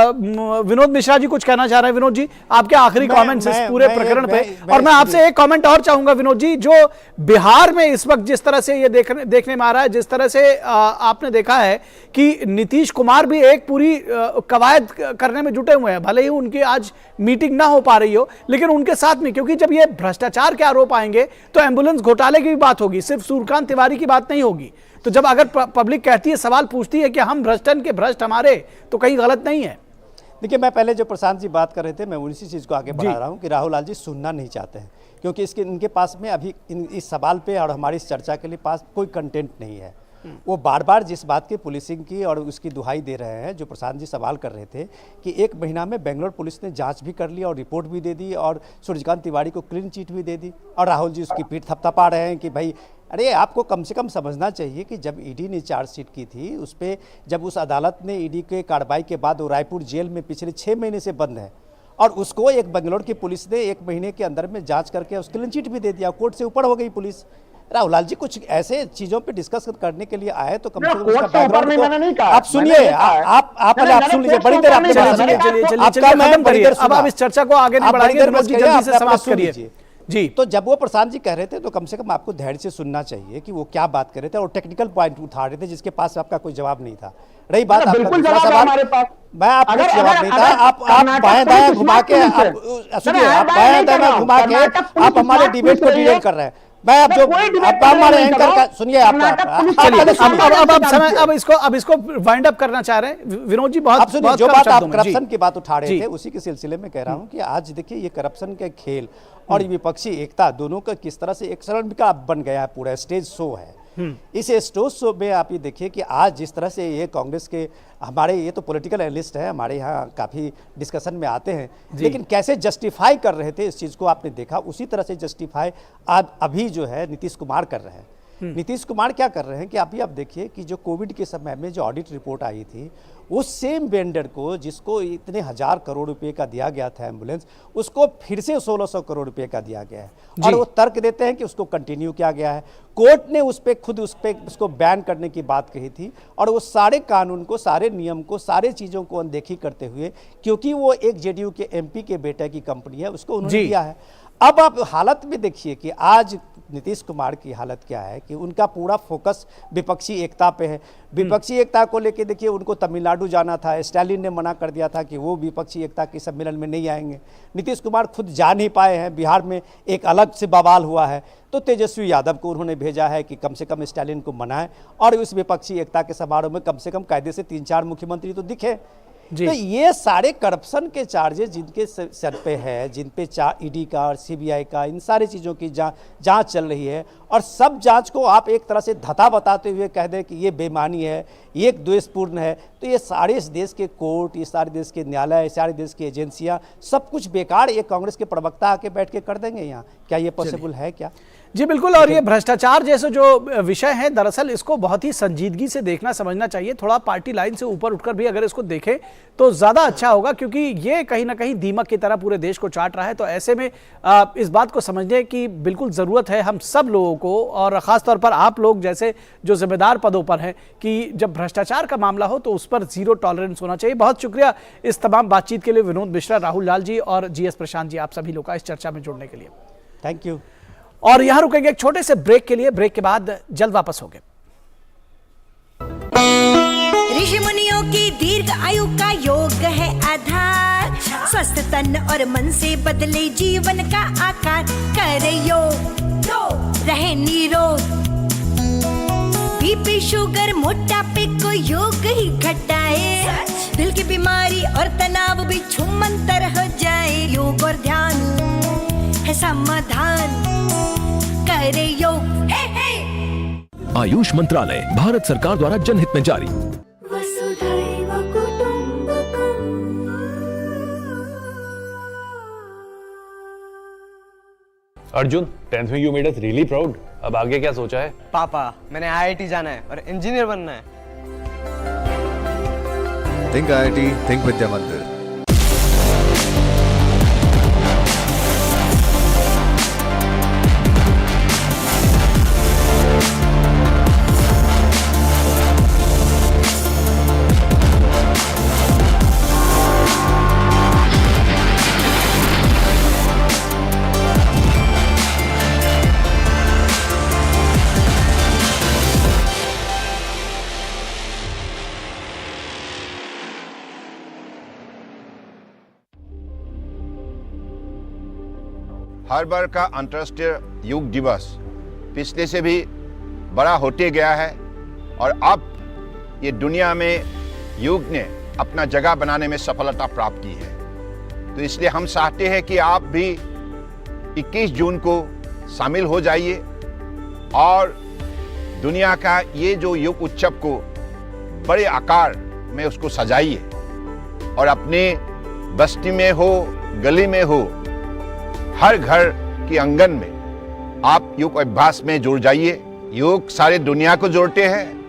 विनोद मिश्रा जी कुछ कहना चाह रहे हैं। विनोद जी, आपके आखिरी कमेंट्स इस पूरे प्रकरण पे। और मैं आपसे एक कमेंट और चाहूंगा विनोद जी, जो बिहार में इस वक्त जिस तरह से ये देखने में आ रहा है, जिस तरह से आपने देखा है कि नीतीश कुमार भी एक पूरी कवायद करने में जुटे हुए हैं, भले ही उनकी आज मीटिंग ना हो पा रही हो, लेकिन उनके साथ में, क्योंकि जब ये भ्रष्टाचार के आरोप आएंगे तो एम्बुलेंस घोटाले की भी बात होगी, सिर्फ सूर्यकांत तिवारी की बात नहीं होगी। तो जब अगर पब्लिक कहती है, सवाल पूछती है कि हम भ्रष्टन के भ्रष्ट हमारे, तो कहीं गलत नहीं है। देखिए, मैं पहले जो प्रशांत जी बात कर रहे थे, मैं उसी चीज़ को आगे बढ़ा रहा हूँ कि राहुल लाल जी सुनना नहीं चाहते हैं, क्योंकि इनके पास में अभी इस सवाल पे और हमारी इस चर्चा के लिए पास कोई कंटेंट नहीं है। वो बार बार जिस बात की पुलिसिंग की और उसकी दुहाई दे रहे हैं, जो प्रशांत जी सवाल कर रहे थे कि 1 महीना में बेंगलोर पुलिस ने जांच भी कर ली और रिपोर्ट भी दे दी और सूर्यकांत तिवारी को क्लीन चिट भी दे दी, और राहुल जी उसकी पीठ थपथपा रहे हैं कि भाई अरे आपको कम से कम समझना चाहिए कि जब ईडी ने चार्जशीट की थी, उस पर जब उस अदालत ने ईडी के कार्रवाई के बाद वो रायपुर जेल में पिछले 6 महीने से बंद है, और उसको एक बेंगलोर की पुलिस ने 1 महीने के अंदर में जांच करके उसके क्लीन चिट भी दे दिया, कोर्ट से ऊपर हो गई पुलिस। राहुल लाल जी कुछ ऐसे चीजों पे डिस्कस करने के लिए आए तो कम से कम उसका बैकग्राउंड आप सुनिए। आप सुन लीजिए, बड़ी देर आपने अब इस चर्चा को आगे नहीं बढ़ाएंगे जी। तो जब वो प्रशांत जी कह रहे थे तो कम से कम आपको धैर्य से सुनना चाहिए कि वो क्या बात कर रहे थे और टेक्निकल पॉइंट उठा रहे थे जिसके पास आपका कोई जवाब नहीं था। रही बात आपका दूसरा सवाल, मैं आपको जवाब नहीं था। आप बाएं दाएं घुमा के सुनिए, आप बाएं दाएं घुमा के आप हमारे डिबेट को डिलेट कर रहे हैं। मैं अब जो हमारे एंकर का सुनिए, अब इसको वाइंड अप करना चाह रहे हैं विनोद जी। बहुत सुनिए, जो बात आप करप्शन की बात उठा रहे थे उसी के सिलसिले में कह रहा हूं कि आज देखिए ये करप्शन के खेल और विपक्षी एकता दोनों का किस तरह से एक शरण का बन गया है, पूरा स्टेज शो है। इस स्टेज शो में आप ये देखिए कि आज जिस तरह से ये कांग्रेस के हमारे ये तो पॉलिटिकल एनालिस्ट है, हमारे यहाँ काफ़ी डिस्कशन में आते हैं, लेकिन कैसे जस्टिफाई कर रहे थे इस चीज़ को आपने देखा, उसी तरह से जस्टिफाई आज अभी जो है नीतीश कुमार कर रहे हैं। नीतीश कुमार क्या कर रहे हैं कि अभी आप देखिए कि जो कोविड के समय में जो ऑडिट रिपोर्ट आई थी, उस सेम वेंडर को जिसको इतने 1000 करोड़ रुपए का दिया गया था एम्बुलेंस, उसको फिर से 1600 करोड़ रुपए का दिया गया है और वो तर्क देते हैं कि उसको कंटिन्यू किया गया है। कोर्ट ने उस पर खुद उसको बैन करने की बात कही थी और वो सारे कानून को, सारे नियम को, सारे चीज़ों को अनदेखी करते हुए, क्योंकि वो एक जेडीयू के एमपी के बेटे की कंपनी है, उसको उन्होंने दिया है। अब आप हालत में देखिए कि आज नीतीश कुमार की हालत क्या है कि उनका पूरा फोकस विपक्षी एकता पे है। विपक्षी एकता को लेके देखिए, उनको तमिलनाडु जाना था, स्टालिन ने मना कर दिया था कि वो विपक्षी एकता के सम्मेलन में नहीं आएंगे। नीतीश कुमार खुद जा नहीं पाए हैं, बिहार में एक अलग से बवाल हुआ है, तो तेजस्वी यादव को उन्होंने भेजा है कि कम से कम स्टालिन को मनाएं और उस विपक्षी एकता के समारोह में कम से कम कायदे से 3-4 मुख्यमंत्री तो दिखे। तो ये सारे करप्शन के चार्जेस जिनके सर पे है, जिन पे ईडी का और सीबीआई का, इन सारी चीज़ों की जांच चल रही है और सब जांच को आप एक तरह से धता बताते हुए कह दें कि ये बेईमानी है, ये द्वेषपूर्ण है, तो ये सारे इस देश के कोर्ट, ये सारे देश के न्यायालय, सारे देश की एजेंसियां सब कुछ बेकार ये कांग्रेस के प्रवक्ता आके बैठ के कर देंगे यहाँ? क्या ये पॉसिबल है क्या? जी बिल्कुल। और ये भ्रष्टाचार जैसे जो विषय है, दरअसल इसको बहुत ही संजीदगी से देखना समझना चाहिए। थोड़ा पार्टी लाइन से ऊपर उठकर भी अगर इसको देखें तो ज़्यादा अच्छा होगा, क्योंकि ये कहीं ना कहीं दीमक की तरह पूरे देश को चाट रहा है। तो ऐसे में इस बात को समझने की बिल्कुल ज़रूरत है हम सब लोगों को, और ख़ासतौर पर आप लोग जैसे जो जिम्मेदार पदों पर हैं, कि जब भ्रष्टाचार का मामला हो तो उस पर जीरो टॉलरेंस होना चाहिए। बहुत शुक्रिया इस तमाम बातचीत के लिए विनोद मिश्रा, राहुल लाल जी और GS प्रशांत जी, आप सभी लोग का इस चर्चा में जुड़ने के लिए। Thank you. और यहां रुकेंगे एक छोटे से ब्रेक के लिए, ब्रेक के बाद जल्द वापस होंगे। ऋषि मुनियों की दीर्घ आयु का योग है आधार, स्वस्थ तन और मन से बदले जीवन का आकार, करे योग रहे निरोग, बीपी शुगर मोटापे को योग ही घटाए, दिल की बीमारी और तनाव भी छूमंतर हो जाए, योग और ध्यान है समाधान, करे योग। आयुष मंत्रालय, भारत सरकार द्वारा जनहित में जारी। वसुधैव कुटुंबकम्। अर्जुन 10th में you made us really proud. अब आगे क्या सोचा है? पापा, मैंने IIT जाना है और इंजीनियर बनना है। थिंक IIT, थिंक विद्या मंदिर। हर बार का अंतर्राष्ट्रीय योग दिवस पिछले से भी बड़ा होते गया है और अब ये दुनिया में योग ने अपना जगह बनाने में सफलता प्राप्त की है। तो इसलिए हम चाहते हैं कि आप भी 21 जून को शामिल हो जाइए और दुनिया का ये जो योग उत्सव को बड़े आकार में उसको सजाइए और अपने बस्ती में हो, गली में हो, हर घर के आंगन में आप योग अभ्यास में जुड़ जाइए। योग सारे दुनिया को जोड़ते हैं,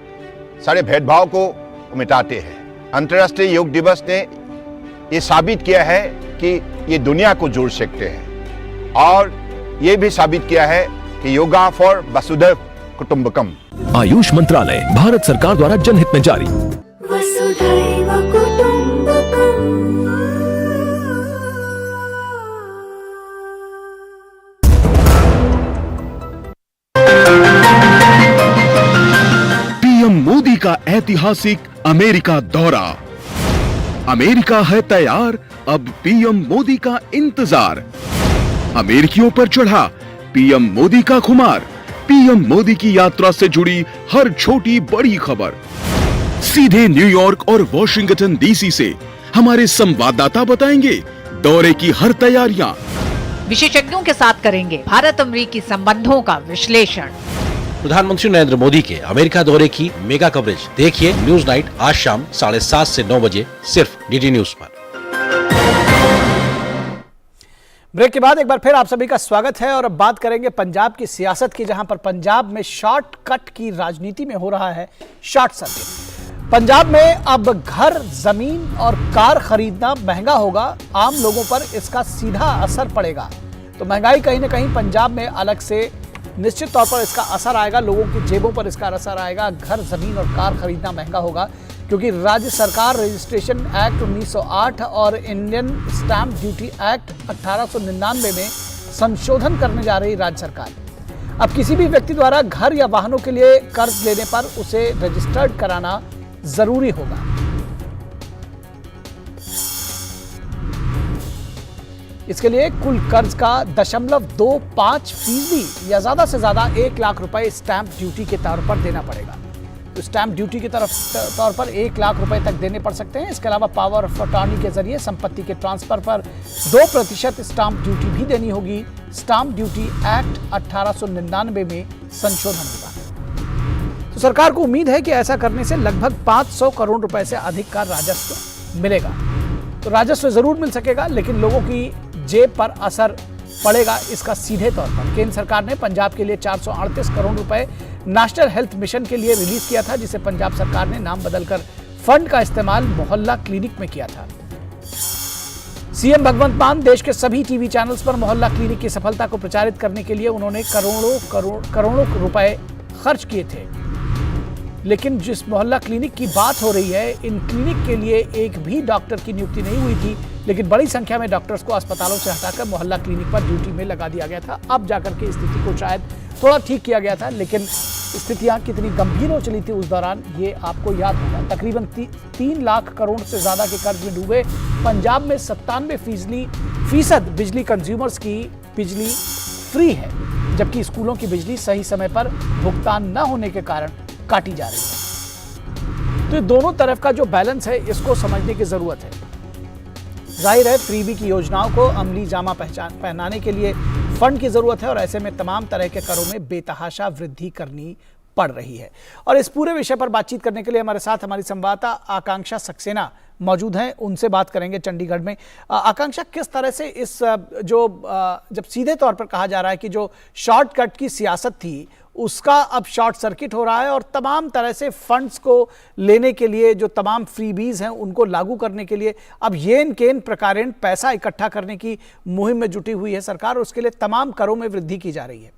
सारे भेदभाव को मिटाते हैं। अंतर्राष्ट्रीय योग दिवस ने ये साबित किया है कि ये दुनिया को जोड़ सकते हैं और ये भी साबित किया है कि योगा फॉर वसुधैव कुटुंबकम। आयुष मंत्रालय, भारत सरकार द्वारा जनहित में जारी। वसुधैव कुटुंबकम। मोदी का ऐतिहासिक अमेरिका दौरा। अमेरिका है तैयार, अब पीएम मोदी का इंतजार। अमेरिकियों पर चढ़ा पीएम मोदी का खुमार। पीएम मोदी की यात्रा से जुड़ी हर छोटी बड़ी खबर सीधे न्यूयॉर्क और वॉशिंगटन डीसी से हमारे संवाददाता बताएंगे दौरे की हर तैयारियां। विशेषज्ञों के साथ करेंगे भारत अमेरिकी संबंधों का विश्लेषण। प्रधानमंत्री नरेंद्र मोदी के अमेरिका दौरे की मेगा कवरेज देखिए न्यूज नाइट आज शाम 7:30 से 9 बजे सिर्फ डीडी न्यूज पर। ब्रेक के बाद एक बार फिर आप सभी का स्वागत है और अब बात करेंगे पंजाब की सियासत की, जहां पर पंजाब में शॉर्टकट की राजनीति में हो रहा है शॉर्ट सर्किट। पंजाब में अब घर, जमीन और कार खरीदना महंगा होगा। आम लोगों पर इसका सीधा असर पड़ेगा। तो महंगाई कहीं ना कहीं पंजाब में अलग से निश्चित तौर पर इसका असर आएगा, लोगों की जेबों पर इसका असर आएगा। घर, जमीन और कार खरीदना महंगा होगा क्योंकि राज्य सरकार रजिस्ट्रेशन एक्ट 1908 और इंडियन स्टैंप ड्यूटी एक्ट 1899 में संशोधन करने जा रही राज्य सरकार। अब किसी भी व्यक्ति द्वारा घर या वाहनों के लिए कर्ज लेने पर उसे रजिस्टर्ड कराना जरूरी होगा। इसके लिए कुल कर्ज का 0.25% या ज्यादा से ज्यादा 1 लाख रुपए स्टैंप ड्यूटी के तौर पर देना पड़ेगा। तो स्टैंप ड्यूटी के तौर पर 1 लाख रुपए तक देने पड़ सकते हैं। इसके अलावा पावर ऑफ अटॉर्नी के जरिए संपत्ति के ट्रांसफर पर 2% स्टैंप ड्यूटी भी देनी होगी। स्टैंप ड्यूटी एक्ट 1899 में संशोधन होगा। तो सरकार को उम्मीद है कि ऐसा करने से लगभग 500 करोड़ रुपए से अधिक का राजस्व मिलेगा। तो राजस्व जरूर मिल सकेगा, लेकिन लोगों की जेब पर असर पड़ेगा इसका सीधे तौर पर। केंद्र सरकार ने पंजाब के लिए 438 करोड़ रुपए नेशनल हेल्थ मिशन के लिए रिलीज किया था, जिसे पंजाब सरकार ने नाम बदलकर फंड का इस्तेमाल मोहल्ला क्लिनिक में किया था। सीएम भगवंत मान देश के सभी टीवी चैनल्स पर मोहल्ला क्लिनिक की सफलता को प्रचारित करने के लिए उन्होंने करोड़ों रुपए खर्च किए थे। लेकिन जिस मोहल्ला क्लिनिक की बात हो रही है, इन क्लिनिक के लिए एक भी डॉक्टर की नियुक्ति नहीं हुई थी, लेकिन बड़ी संख्या में डॉक्टर्स को अस्पतालों से हटाकर मोहल्ला क्लिनिक पर ड्यूटी में लगा दिया गया था। अब जाकर के स्थिति को शायद थोड़ा ठीक किया गया था, लेकिन स्थितियां कितनी गंभीर हो चली थी उस दौरान ये आपको याद होगा। तकरीबन 3 लाख करोड़ से ज्यादा के कर्ज में डूबे पंजाब में 97% बिजली कंज्यूमर्स की बिजली फ्री है, जबकि स्कूलों की बिजली सही समय पर भुगतान न होने के कारण काटी जा रही है। तो दोनों तरफ का जो बैलेंस है इसको समझने की जरूरत है। जाहिर है फ्रीबी की योजनाओं को अमली जामा पहनाने के लिए फंड की जरूरत है और ऐसे में तमाम तरह के करों में बेतहाशा वृद्धि करनी पड़ रही है। और इस पूरे विषय पर बातचीत करने के लिए हमारे साथ हमारी संवाददाता आकांक्षा सक्सेना मौजूद हैं, उनसे बात करेंगे चंडीगढ़ में। आकांक्षा, किस तरह से इस जब सीधे तौर पर कहा जा रहा है कि जो शॉर्टकट की सियासत थी उसका अब शॉर्ट सर्किट हो रहा है और तमाम तरह से फंड्स को लेने के लिए जो तमाम फ्रीबीज हैं उनको लागू करने के लिए अब येन केन प्रकारेण पैसा इकट्ठा करने की मुहिम में जुटी हुई है सरकार, और उसके लिए तमाम करों में वृद्धि की जा रही है।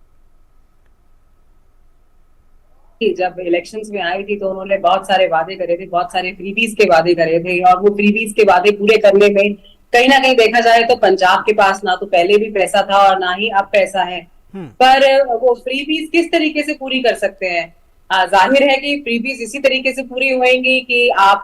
जब इलेक्शंस में आई थी तो उन्होंने बहुत सारे वादे करे थे, बहुत सारे फ्रीबीज के वादे करे थे, और वो फ्रीबीज के वादे पूरे करने में कहीं ना कहीं देखा जाए तो पंजाब के पास ना तो पहले भी पैसा था और ना ही अब पैसा है। पर वो फ्रीबीज किस तरीके से पूरी कर सकते हैं? जाहिर है कि फ्रीबीज इसी तरीके से पूरी होंगी कि आप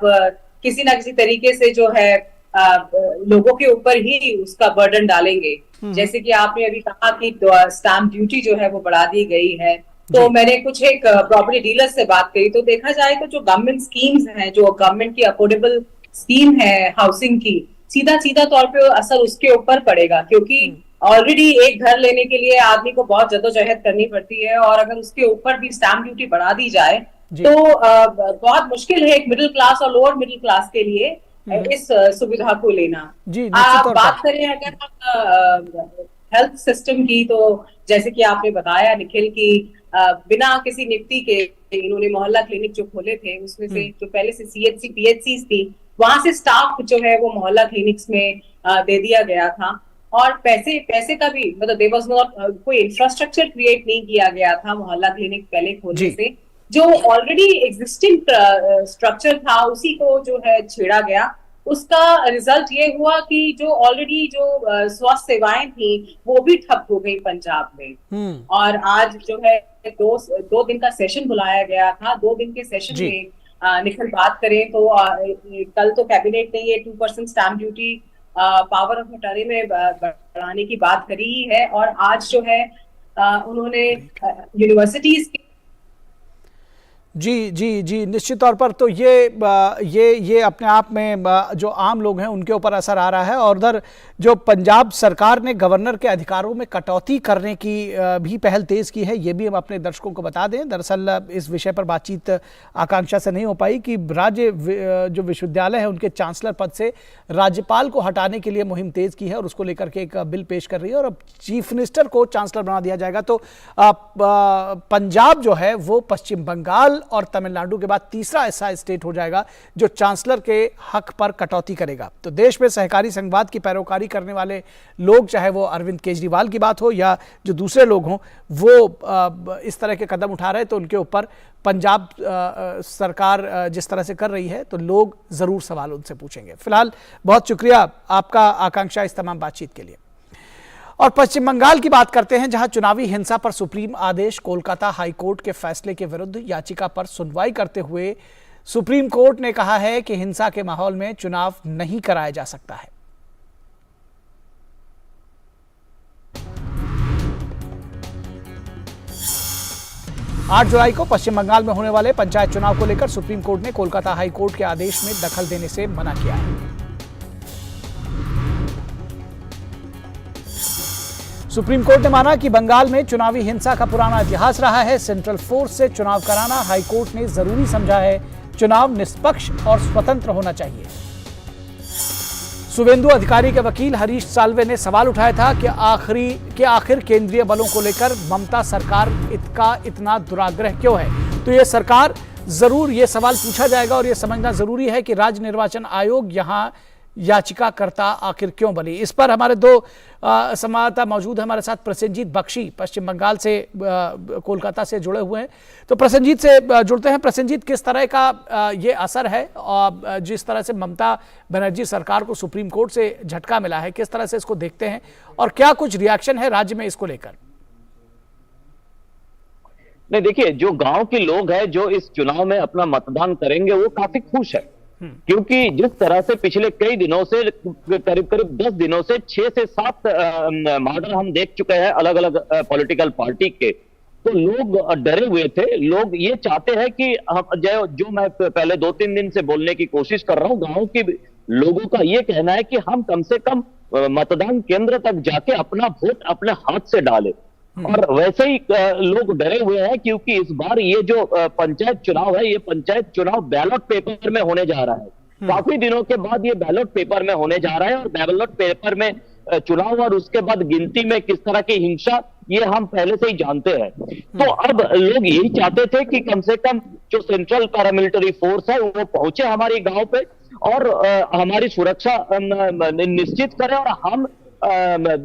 किसी ना किसी तरीके से जो है लोगों के ऊपर ही उसका बर्डन डालेंगे। जैसे कि आपने अभी कहा कि स्टैंप ड्यूटी जो है वो बढ़ा दी गई है, तो मैंने कुछ एक प्रॉपर्टी डीलर्स से बात करी तो देखा जाए तो जो गवर्नमेंट स्कीम्स हैं, जो गवर्नमेंट की अफोर्डेबल स्कीम है हाउसिंग की, सीधा सीधा तौर पे असर उसके ऊपर पड़ेगा, क्योंकि ऑलरेडी एक घर लेने के लिए आदमी को बहुत जद्दोजहद करनी पड़ती है, और अगर उसके ऊपर भी स्टैंप ड्यूटी बढ़ा दी जाए तो बहुत मुश्किल है एक मिडिल क्लास और लोअर मिडिल क्लास के लिए इस सुविधा को लेना। आप बात करें अगर हम हेल्थ सिस्टम की, तो जैसे कि आपने बताया निखिल की बिना किसी नियुक्ति के इन्होंने मोहल्ला क्लिनिक जो खोले थे उसमें से जो पहले से सीएचसी पीएचसी थी वहां से स्टाफ जो है वो मोहल्ला क्लिनिक्स में दे दिया गया था, और पैसे का भी मतलब देयर वाज नॉट कोई इंफ्रास्ट्रक्चर क्रिएट नहीं किया गया था मोहल्ला क्लिनिक पहले खोलने से। जो ऑलरेडी एग्जिस्टिंग स्ट्रक्चर था उसी को जो है छेड़ा गया। उसका रिजल्ट ये हुआ कि जो ऑलरेडी जो स्वास्थ्य सेवाएं थी वो भी ठप हो गई पंजाब में। और आज जो है दो दिन का सेशन बुलाया गया था। 2 दिन के सेशन में निखिल बात करें तो कल तो कैबिनेट ने ये 2% stamp duty power of attorney में बढ़ाने की बात करी ही है, और आज जो है उन्होंने यूनिवर्सिटीज के जी निश्चित तौर पर तो ये अपने आप में जो आम लोग हैं उनके ऊपर असर आ रहा है। और उधर जो पंजाब सरकार ने गवर्नर के अधिकारों में कटौती करने की भी पहल तेज की है, ये भी हम अपने दर्शकों को बता दें। दरअसल इस विषय पर बातचीत आकांक्षा से नहीं हो पाई कि राज्य जो विश्वविद्यालय है उनके चांसलर पद से राज्यपाल को हटाने के लिए मुहिम तेज की है और उसको लेकर के एक बिल पेश कर रही है, और अब चीफ मिनिस्टर को चांसलर बना दिया जाएगा। तो पंजाब जो है वो पश्चिम बंगाल और तमिलनाडु के बाद तीसरा ऐसा स्टेट हो जाएगा जो चांसलर के हक पर कटौती करेगा। तो देश में सहकारी संघवाद की पैरोकारी करने वाले लोग, चाहे वो अरविंद केजरीवाल की बात हो या जो दूसरे लोग हों, वो इस तरह के कदम उठा रहे हैं, तो उनके ऊपर पंजाब सरकार जिस तरह से कर रही है तो लोग जरूर सवाल उनसे पूछेंगे। फिलहाल बहुत शुक्रिया आपका आकांक्षा इस तमाम बातचीत के लिए। और पश्चिम बंगाल की बात करते हैं, जहां चुनावी हिंसा पर सुप्रीम आदेश कोलकाता हाईकोर्ट के फैसले के विरुद्ध याचिका पर सुनवाई करते हुए सुप्रीम कोर्ट ने कहा है कि हिंसा के माहौल में चुनाव नहीं कराया जा सकता है। आठ जुलाई को पश्चिम बंगाल में होने वाले पंचायत चुनाव को लेकर सुप्रीम कोर्ट ने कोलकाता हाईकोर्ट के आदेश में दखल देने से मना किया है। सुप्रीम कोर्ट ने माना कि बंगाल में चुनावी हिंसा का पुराना इतिहास रहा है। सेंट्रल फोर्स से चुनाव कराना हाईकोर्ट ने जरूरी समझा है। चुनाव निष्पक्ष और स्वतंत्र होना चाहिए। शुभेंदु अधिकारी के वकील हरीश साल्वे ने सवाल उठाया था कि आखिर केंद्रीय बलों को लेकर ममता सरकार का इतना दुराग्रह क्यों है। तो यह सरकार जरूर ये सवाल पूछा जाएगा और यह समझना जरूरी है कि राज्य निर्वाचन आयोग यहां याचिकाकर्ता आखिर क्यों बनी। इस पर हमारे दो संवाददाता मौजूद हैं हमारे साथ। प्रसेनजीत बख्शी पश्चिम बंगाल से कोलकाता से जुड़े हुए हैं, तो प्रसेनजीत से जुड़ते हैं। प्रसेनजीत, किस तरह का ये असर है और जिस तरह से ममता बनर्जी सरकार को सुप्रीम कोर्ट से झटका मिला है, किस तरह से इसको देखते हैं और क्या कुछ रिएक्शन है राज्य में इसको लेकर? नहीं, देखिए, जो गांव के लोग हैं जो इस चुनाव में अपना मतदान करेंगे वो काफी खुश है, क्योंकि जिस तरह से पिछले कई दिनों से करीब 10 दिनों से 6 से 7 मॉडल हम देख चुके हैं अलग अलग पॉलिटिकल पार्टी के, तो लोग डरे हुए थे। लोग ये चाहते हैं कि हम जो मैं पहले 2-3 दिन से बोलने की कोशिश कर रहा हूं, गांव के लोगों का ये कहना है कि हम कम से कम मतदान केंद्र तक जाके अपना वोट अपने हाथ से डालें। और वैसे ही लोग डरे हुए हैं क्योंकि इस बार ये जो पंचायत चुनाव है, ये पंचायत चुनाव बैलेट पेपर में होने जा रहा है। काफी दिनों के बाद ये बैलेट पेपर में होने जा रहा है, और बैलेट पेपर में चुनाव और उसके बाद गिनती में किस तरह की हिंसा, ये हम पहले से ही जानते हैं। तो अब लोग यही चाहते थे कि कम से कम जो सेंट्रल पैरामिलिट्री फोर्स है वो पहुंचे हमारे गांव पे और हमारी सुरक्षा निश्चित करे और हम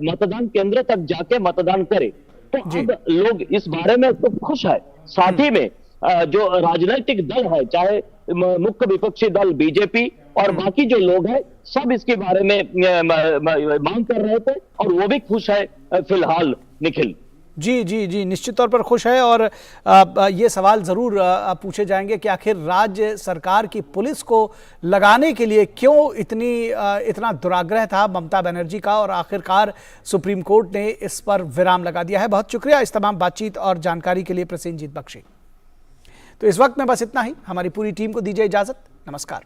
मतदान केंद्र तक जाके मतदान करें। तो अब लोग इस बारे में तो खुश है। साथ ही में जो राजनीतिक दल है, चाहे मुख्य विपक्षी दल बीजेपी और बाकी जो लोग हैं, सब इसके बारे में मांग कर रहे थे और वो भी खुश है फिलहाल। निखिल जी जी जी, निश्चित तौर पर खुश है। और ये सवाल ज़रूर पूछे जाएंगे कि आखिर राज्य सरकार की पुलिस को लगाने के लिए क्यों इतना दुराग्रह था ममता बनर्जी का, और आखिरकार सुप्रीम कोर्ट ने इस पर विराम लगा दिया है। बहुत शुक्रिया इस तमाम बातचीत और जानकारी के लिए प्रसेनजीत बख्शी। तो इस वक्त में बस इतना ही। हमारी पूरी टीम को दीजिए इजाज़त। नमस्कार।